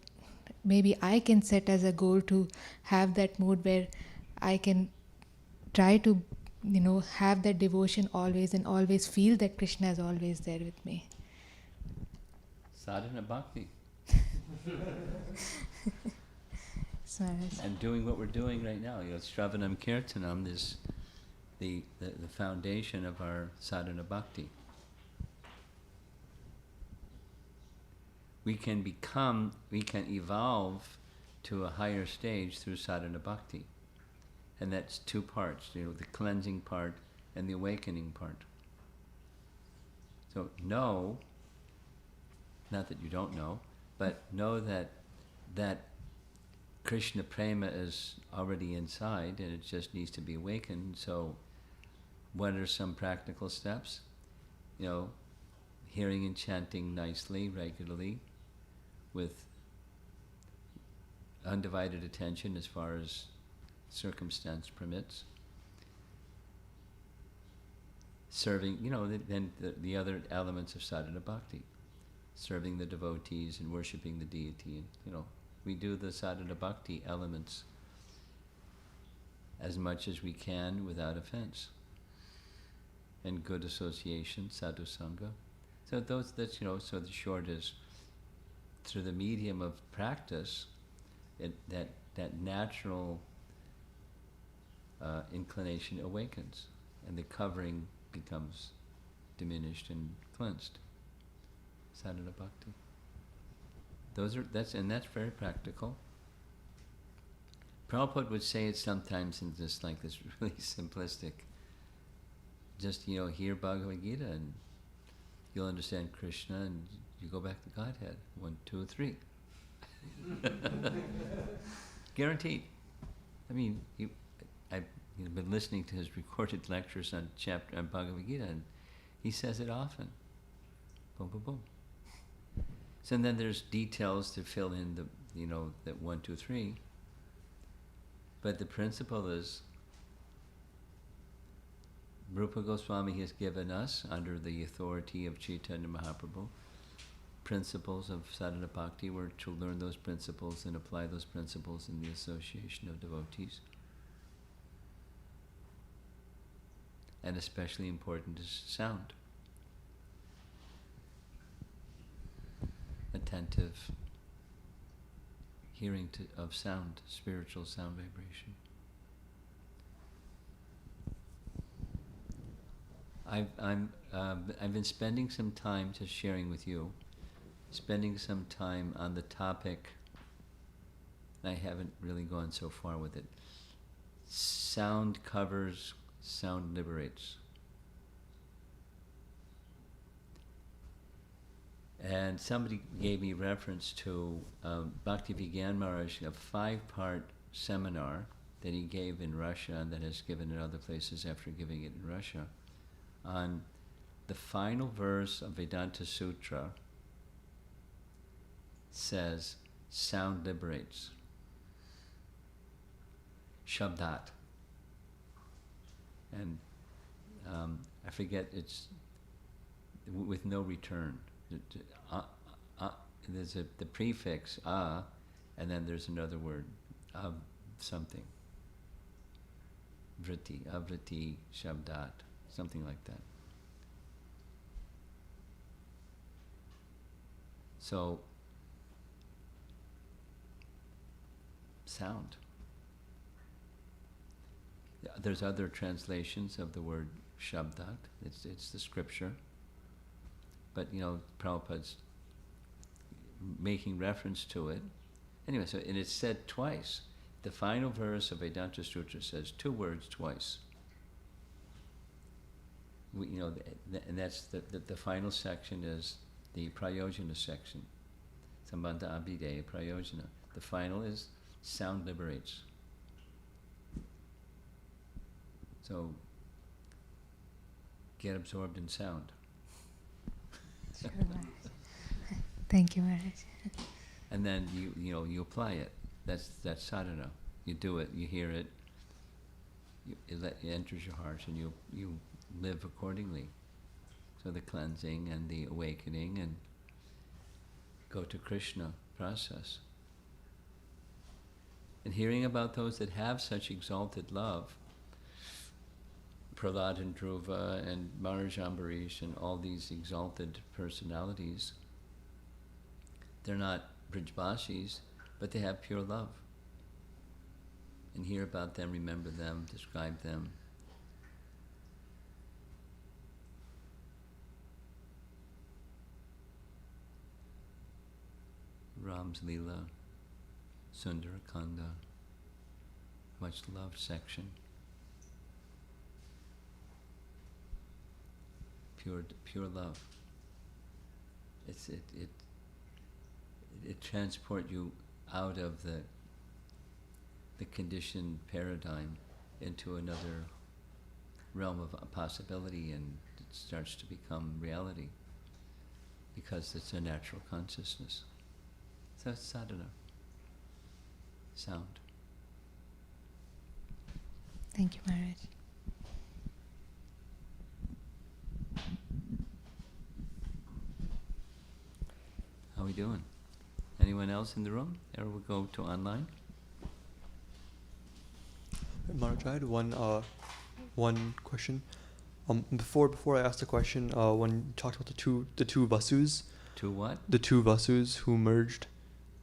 maybe I can set as a goal to have that mood where I can try to have that devotion always and always feel that Krishna is always there with me? Sadhana bhakti. Maharaj. And doing what we're doing right now. Shravanam Kirtanam is the foundation of our sadhana bhakti. We can evolve to a higher stage through sadhana bhakti. And that's two parts, the cleansing part and the awakening part. So know, not that you don't know, but know that Krishna prema is already inside and it just needs to be awakened. So what are some practical steps? Hearing and chanting nicely, regularly, with undivided attention as far as circumstance permits. Serving, then the other elements of sadhana bhakti. Serving the devotees and worshipping the deity. We do the sadhana bhakti elements as much as we can without offense. And good association, sadhu sangha. So so the short is, through the medium of practice, that natural inclination awakens, and the covering becomes diminished and cleansed. Sadhana bhakti. That's very practical. Prabhupada would say it sometimes in just like this really simplistic. Just hear Bhagavad Gita and you'll understand Krishna, and you go back to Godhead. 1, 2, 3. Guaranteed. I mean, I've been listening to his recorded lectures on Bhagavad Gita, and he says it often. Boom, boom, boom. So then there's details to fill in that 1, 2, 3. But the principle is, Rupa Goswami has given us, under the authority of Chaitanya Mahaprabhu, principles of sadhana bhakti. We're to learn those principles and apply those principles in the association of devotees. And especially important is sound. Attentive hearing of sound, spiritual sound vibration. I've been spending some time, just sharing with you, spending some time on the topic. I haven't really gone so far with it. Sound covers, sound liberates. And somebody gave me reference to Bhakti Vigyan Maharaj, a 5-part seminar that he gave in Russia and that has given in other places after giving it in Russia, on the final verse of Vedanta Sutra says, sound liberates. Shabdat. And I forget, it's with no return. There's the prefix and then there's another word of something. Vritti, avriti, shabdat, something like that. So, sound. There's other translations of the word shabdat. It's the scripture. But, Prabhupada's making reference to it. Anyway, and it's said twice. The final verse of Vedanta Sutra says 2 words twice. And that's the final section is the Prayojana section. Sambandha Abhideya Prayojana. The final is sound liberates. So, get absorbed in sound. Sure, Maharaj. Thank you, Maharaj. And then you apply it. That's sadhana. You do it. You hear it. It enters your heart, and you live accordingly. So the cleansing and the awakening and go to Krishna process. And hearing about those that have such exalted love, Prahlad and Dhruva and Maharaj Ambarish and all these exalted personalities, they're not Brijvasis, but they have pure love. And hear about them, remember them, describe them. Ram's Leela, Sundarakanda, much loved section. Pure love. It transports you out of the conditioned paradigm into another realm of possibility, and it starts to become reality because it's a natural consciousness. So it's sadhana. Sound. Thank you, Maharaj. How are we doing? Anyone else in the room? Or we'll go to online. Maharaj, I had one question. Before I asked the question, when you talked about the two Vasus. To what? The 2 Vasus who merged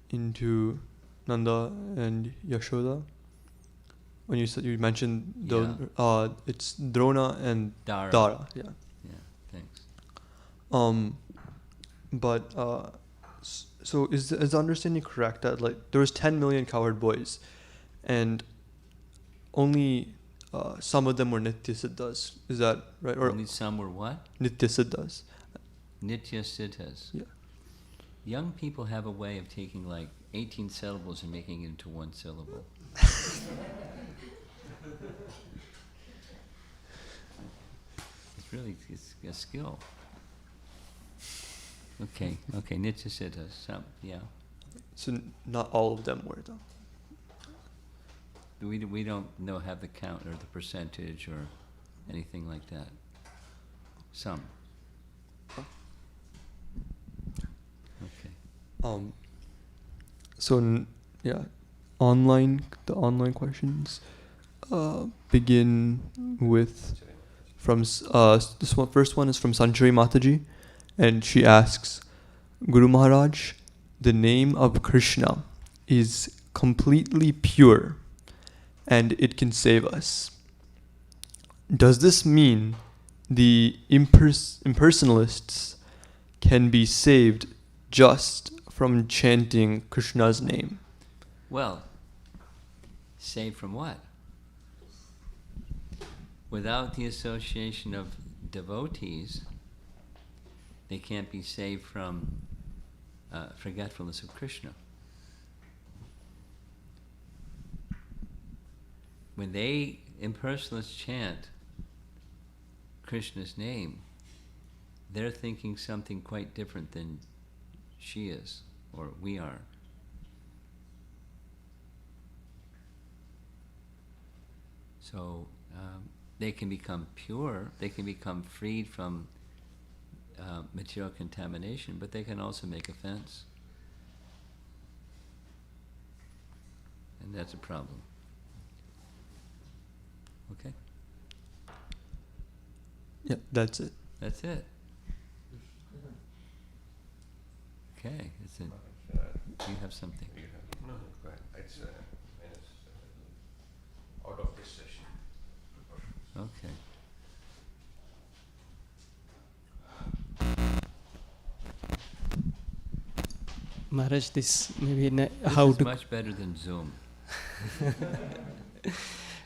into Nanda and Yashoda. When you mentioned it's Drona and Dara. Yeah. Yeah. Thanks. But so is the understanding correct that there was 10 million cowherd boys, and only some of them were Nitya Siddhas? Is that right? Or only some were what? Nitya Siddhas. Nitya Siddhas. Yeah. Young people have a way of taking 18 syllables and making it into one syllable. It's a skill. Okay, Nityasiddha, yeah. So not all of them were though. We don't have the count or the percentage or anything like that. Some. Okay. So yeah, the online questions begin with this one. First one is from Sanchari Mataji, and she asks, Guru Maharaj, the name of Krishna is completely pure and it can save us. Does this mean the impersonalists can be saved just from chanting Krishna's name? Well, saved from what? Without the association of devotees, they can't be saved from forgetfulness of Krishna. When impersonalists chant Krishna's name, they're thinking something quite different than she is, or we are. So they can become pure, they can become freed from material contamination, but they can also make offense. And that's a problem. Okay? Yeah, that's it. That's it. Okay, that's it. You have something. No, go ahead. It's out of this session. Okay. Maharaj, this maybe This how is to. much better than Zoom.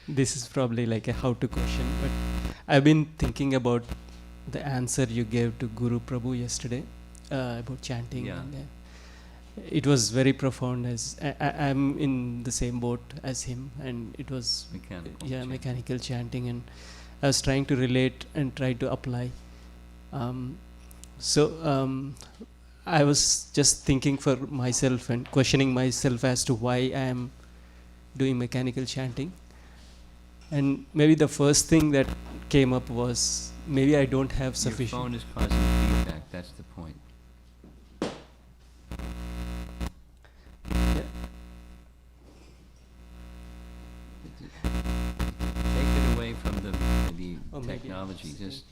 This is probably like a how-to question, but I've been thinking about the answer you gave to Guru Prabhu yesterday about chanting. Yeah. And, it was very profound. As I'm in the same boat as him, and it was Mechanical. yeah chanting. mechanical chanting, and I was trying to relate and try to apply. I was just thinking for myself and questioning myself as to why I am doing mechanical chanting. And maybe the first thing that came up was maybe I don't have Your sufficient. phone is causing feedback, that's the point. Take it away from the Oh, maybe. technology, just...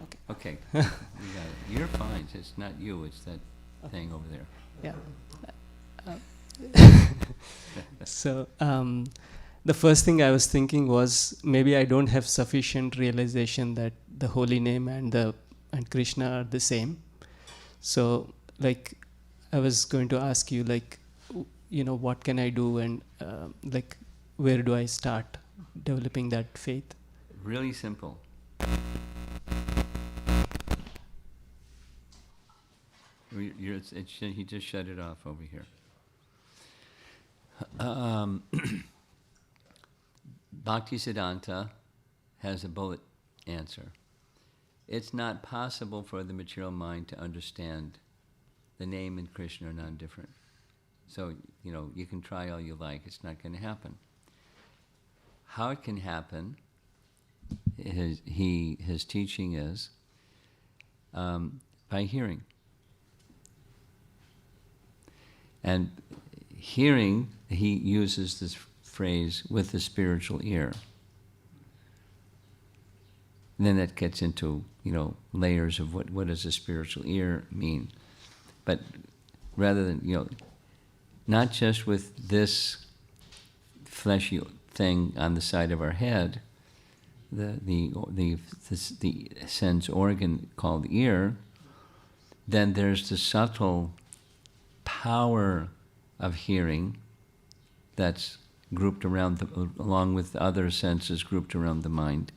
Okay. Okay, you got it. You're fine, it's not you, it's that thing over there. Yeah. So the first thing I was thinking was maybe I don't have sufficient realization that the holy name and Krishna are the same. So like I was going to ask you, like, what can I do, and like where do I start developing that faith? Really simple. He just shut it off over here. Bhaktisiddhanta has a bullet answer. It's not possible for the material mind to understand the name and Krishna are non-different. So, you can try all you like, it's not going to happen. How it can happen, his teaching is by hearing. And hearing, he uses this phrase, with the spiritual ear. And then that gets into, layers of what does a spiritual ear mean. But rather than, not just with this fleshy thing on the side of our head, the sense organ called ear, then there's the subtle power of hearing that's grouped around, along with other senses grouped around the mind.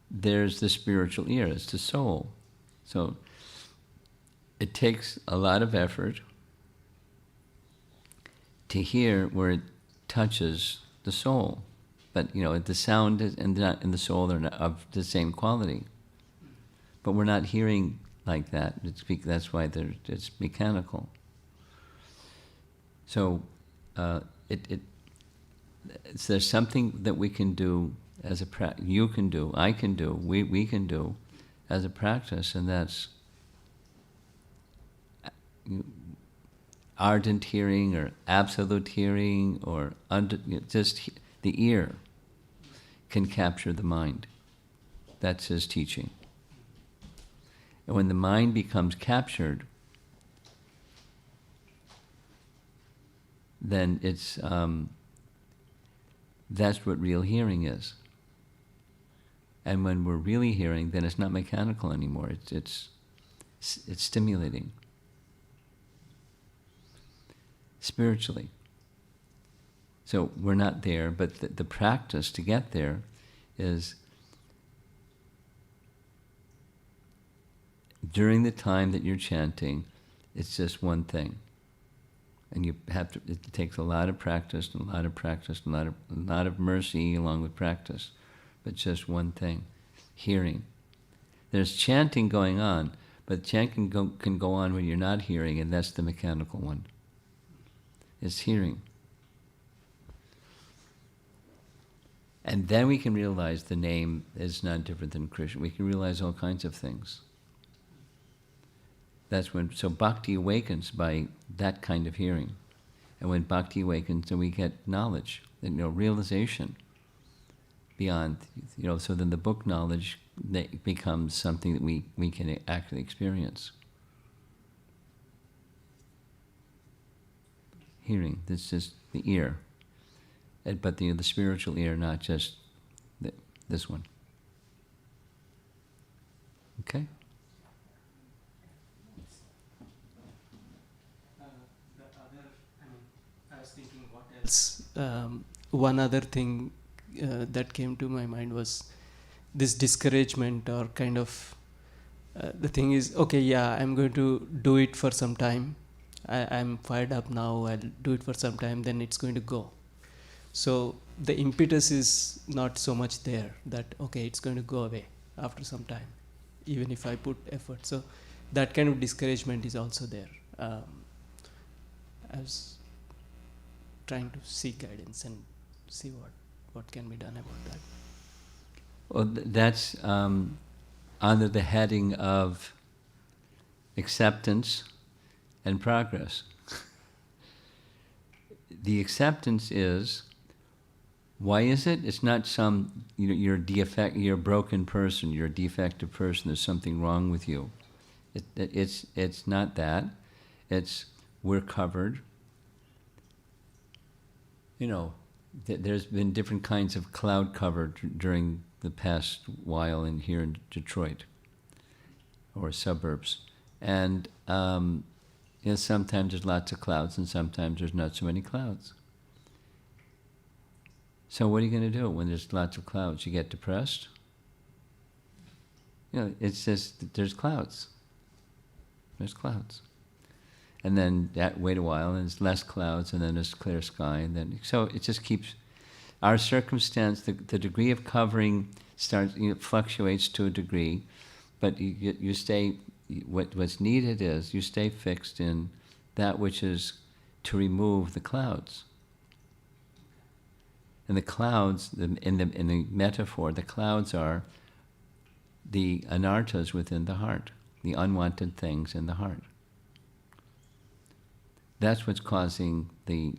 There's the spiritual ear, it's the soul. So it takes a lot of effort to hear where it touches the soul. But, the sound and the soul are not of the same quality. But we're not hearing like that. That's why it's mechanical. So there's something that we can do as you can do, I can do, we can do as a practice, and that's ardent hearing or absolute hearing, or just the ear can capture the mind. That's his teaching. And when the mind becomes captured, then it's that's what real hearing is. And when we're really hearing, then it's not mechanical anymore. It's stimulating spiritually. So we're not there, but the practice to get there is during the time that you're chanting, it's just one thing. And you have to, it takes a lot of practice, and a lot of practice, and a lot of mercy along with practice. But just one thing, hearing. There's chanting going on, but chanting can go on when you're not hearing, and that's the mechanical one. It's hearing. And then we can realize the name is not different than Krishna. We can realize all kinds of things. That's when, so bhakti awakens by that kind of hearing. And when bhakti awakens, then we get knowledge, realization beyond, so then the book knowledge becomes something that we can actually experience. Hearing, this is the ear. But the spiritual ear, not just this one. Okay? I was thinking what else. One other thing that came to my mind was this discouragement, or kind of the thing is, okay, yeah, I'm going to do it for some time. I'm fired up now, I'll do it for some time, then it's going to go. So the impetus is not so much there that, okay, it's going to go away after some time, even if I put effort. So that kind of discouragement is also there. I was trying to seek guidance and see what can be done about that. Well, that's under the heading of acceptance and progress. The acceptance is, why is it? It's not some, you're a broken person, you're a defective person, there's something wrong with you. It's not that. It's, we're covered. There's been different kinds of cloud cover during the past while here in Detroit, or suburbs. And sometimes there's lots of clouds, and sometimes there's not so many clouds. So what are you going to do when there's lots of clouds? You get depressed? It's just, there's clouds. There's clouds. And then wait a while, and there's less clouds, and then there's clear sky, and then, so it just keeps, our circumstance, the degree of covering fluctuates to a degree, but you stay, what's needed is, you stay fixed in that which is to remove the clouds. And the clouds, in the metaphor, the clouds are the anarthas within the heart, the unwanted things in the heart. That's what's causing the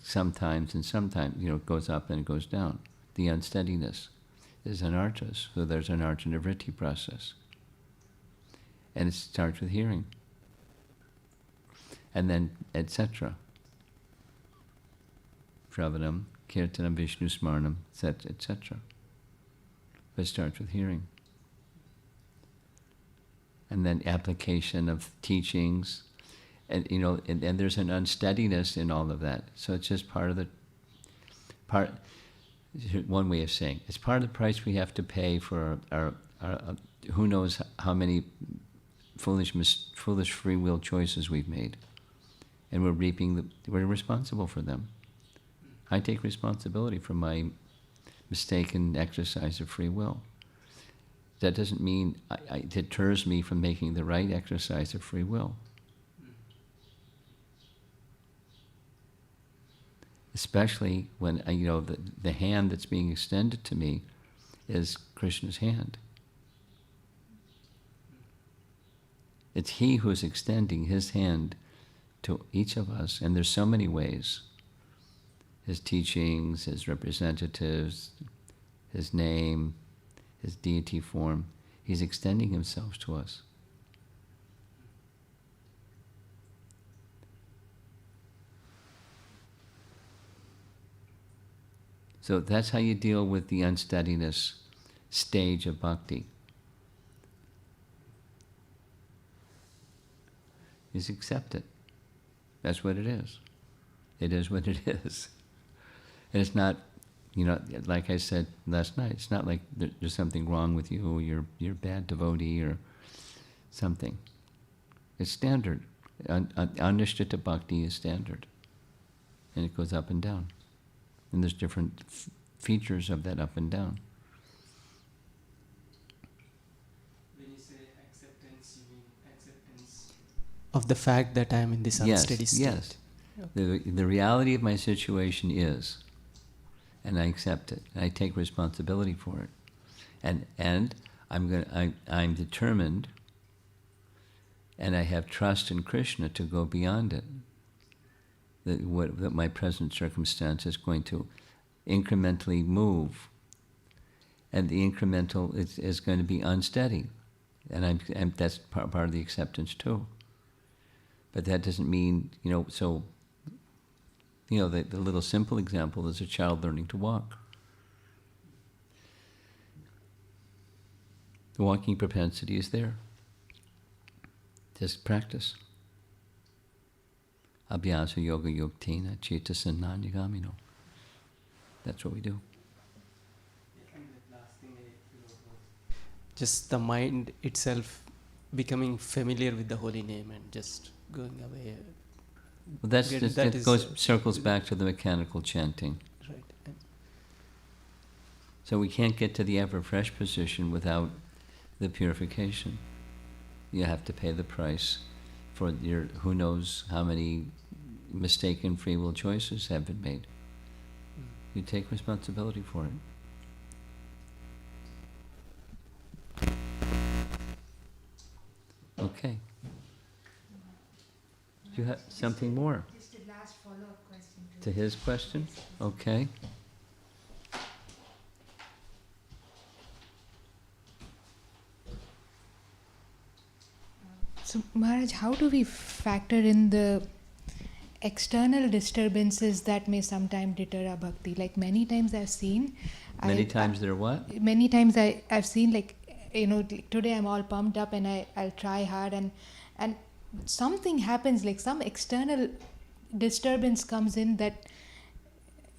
sometimes it goes up and it goes down. The unsteadiness is anarthas. So there's an artha nivritti process. And it starts with hearing. And then, etc. Shravanam, Kirtanam, Vishnu Smarnam, etc., etc. But it starts with hearing. And then application of teachings, and there's an unsteadiness in all of that. So it's just one way of saying, it's part of the price we have to pay for our who knows how many foolish free will choices we've made. and we're responsible for them. I take responsibility for my mistaken exercise of free will. That doesn't mean it deters me from making the right exercise of free will. Especially when the hand that's being extended to me is Krishna's hand. It's He who is extending His hand to each of us, and there's so many ways. His teachings, His representatives, His name, His deity form. He's extending Himself to us. So that's how you deal with the unsteadiness stage of bhakti. Is accept it. That's what it is. It is what it is. And it's not, like I said last night, it's not like there's something wrong with you, or you're a bad devotee or something. It's standard. Anushtita bhakti is standard. And it goes up and down. And there's different features of that up and down. When you say acceptance, you mean acceptance of the fact that I am in this unsteady state? Yes. The reality of my situation is, and I accept it, and I take responsibility for it, and I'm determined, and I have trust in Krishna to go beyond it. That my present circumstance is going to incrementally move, and the incremental is going to be unsteady, and that's part of the acceptance too. But that doesn't mean, the little simple example is a child learning to walk. The walking propensity is there. Just practice. Abhyasa yoga yuktina chetasananyagamino. That's what we do. Just the mind itself becoming familiar with the holy name and just going away. Well, circles back to the mechanical chanting. Right. So we can't get to the ever-fresh position without the purification. You have to pay the price for your, who knows how many mistaken free will choices have been made. You take responsibility for it. Okay. Do you have something more? Just a last follow-up question To his question? Okay. So, Maharaj, how do we factor in the external disturbances that may sometimes deter our bhakti? Like many times I've seen... Many times there what? Many times I've seen today I'm all pumped up and I'll try hard and something happens, like some external disturbance comes in that...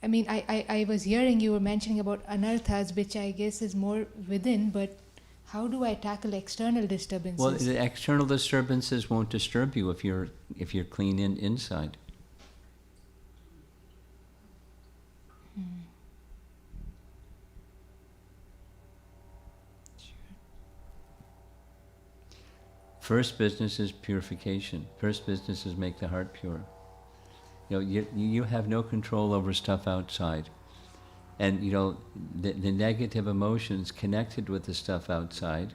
I was hearing you were mentioning about anarthas, which I guess is more within, but how do I tackle external disturbances? Well, the external disturbances won't disturb you if you're clean inside. First business is purification. First business is make the heart pure. You have no control over stuff outside. And the negative emotions connected with the stuff outside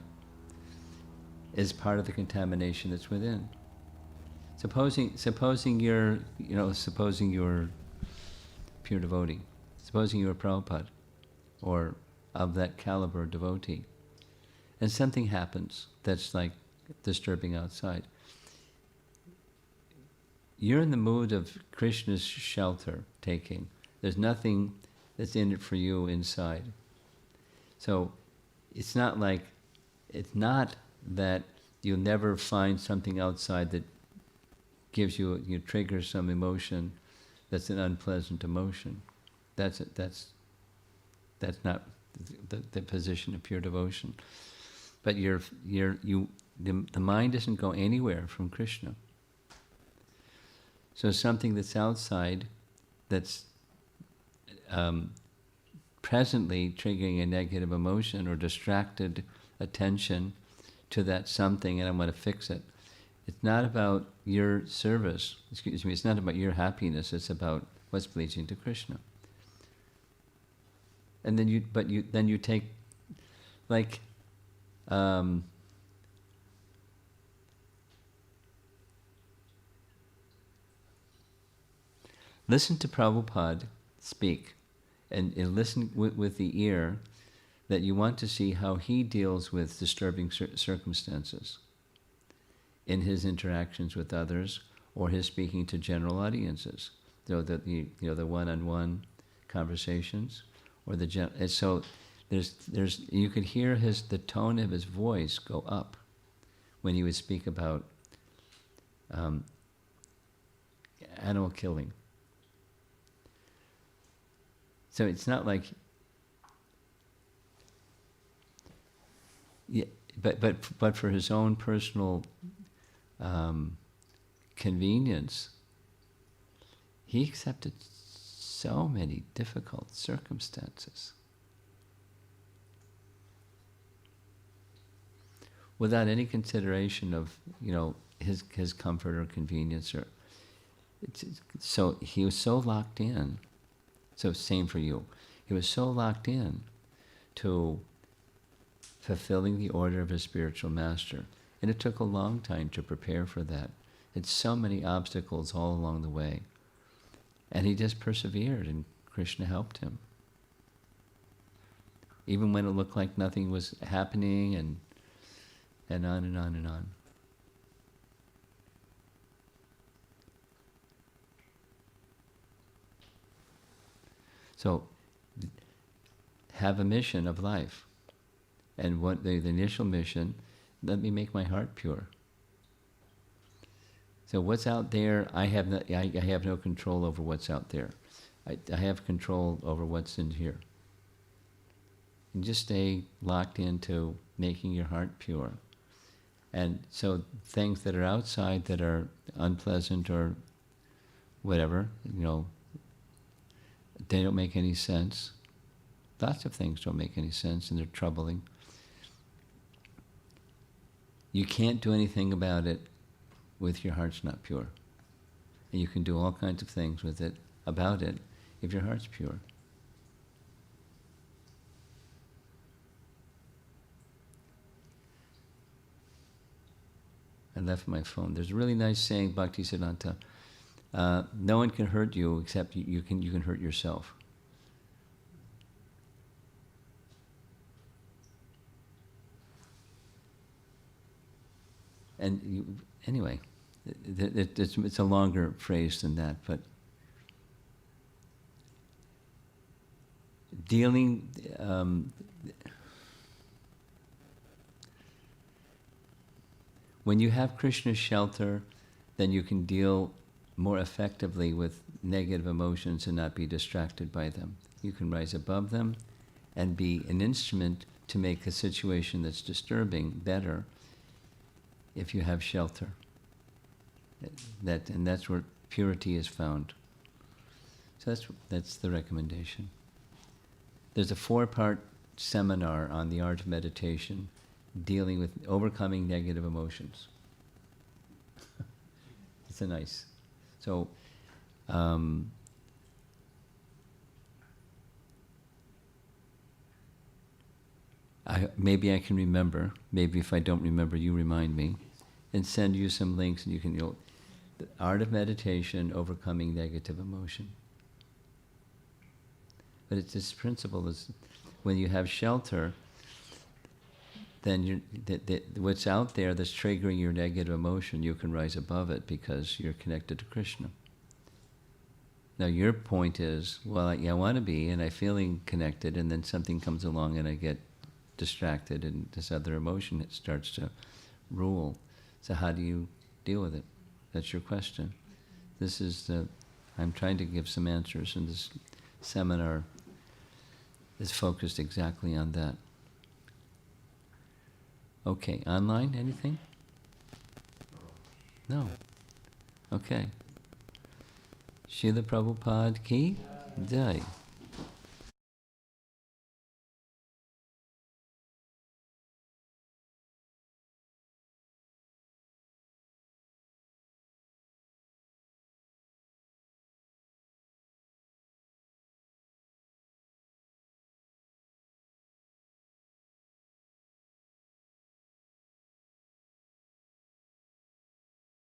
is part of the contamination that's within. Supposing you're pure devotee, supposing you're a Prabhupada or of that caliber devotee, and something happens that's like disturbing outside. You're in the mood of Krishna's shelter taking. There's nothing that's in it for you inside. So it's not that you'll never find something outside that gives you triggers some emotion that's an unpleasant emotion. That's not the position of pure devotion. But the mind doesn't go anywhere from Krishna. So something that's outside, that's presently triggering a negative emotion or distracted attention to that something, and I want to fix it. It's not about your service, excuse me, it's not about your happiness, it's about what's pleasing to Krishna. And then you take, like, listen to Prabhupada speak, and listen with the ear that you want to see how he deals with disturbing circumstances in his interactions with others, or his speaking to general audiences. So the one-on-one conversations, or so there's you could hear the tone of his voice go up when he would speak about animal killing. So it's not like, yeah, but for his own personal convenience, he accepted so many difficult circumstances without any consideration of, his comfort or convenience, or so he was so locked in. So same for you. He was so locked in to fulfilling the order of his spiritual master. And it took a long time to prepare for that. It's so many obstacles all along the way. And he just persevered, and Krishna helped him. Even when it looked like nothing was happening, and on and on and on. So, have a mission of life. And what the initial mission, let me make my heart pure. So what's out there, I have no control over what's out there. I have control over what's in here. And just stay locked into making your heart pure. And so things that are outside that are unpleasant or whatever, they don't make any sense. Lots of things don't make any sense, and they're troubling. You can't do anything about it if your heart's not pure. And you can do all kinds of things about it, if your heart's pure. I left my phone. There's a really nice saying, Bhaktisiddhanta. No one can hurt you except you can hurt yourself. And anyway, it's a longer phrase than that, but dealing. When you have Krishna's shelter, then you can deal more effectively with negative emotions and not be distracted by them. You can rise above them and be an instrument to make a situation that's disturbing better if you have shelter. And that's where purity is found. So that's the recommendation. There's a 4-part seminar on the art of meditation dealing with overcoming negative emotions. It's a nice. So, maybe I can remember. Maybe if I don't remember, you remind me, and send you some links, and you can. The art of meditation, overcoming negative emotion. But it's this principle is, when you have shelter, then what's out there that's triggering your negative emotion, you can rise above it because you're connected to Krishna. Now your point is, well, I want to be, and I'm feeling connected, and then something comes along and I get distracted, and this other emotion, it starts to rule. So how do you deal with it? That's your question. I'm trying to give some answers, and this seminar is focused exactly on that. Okay, online, anything? No. Okay. Srila Prabhupada ki jai.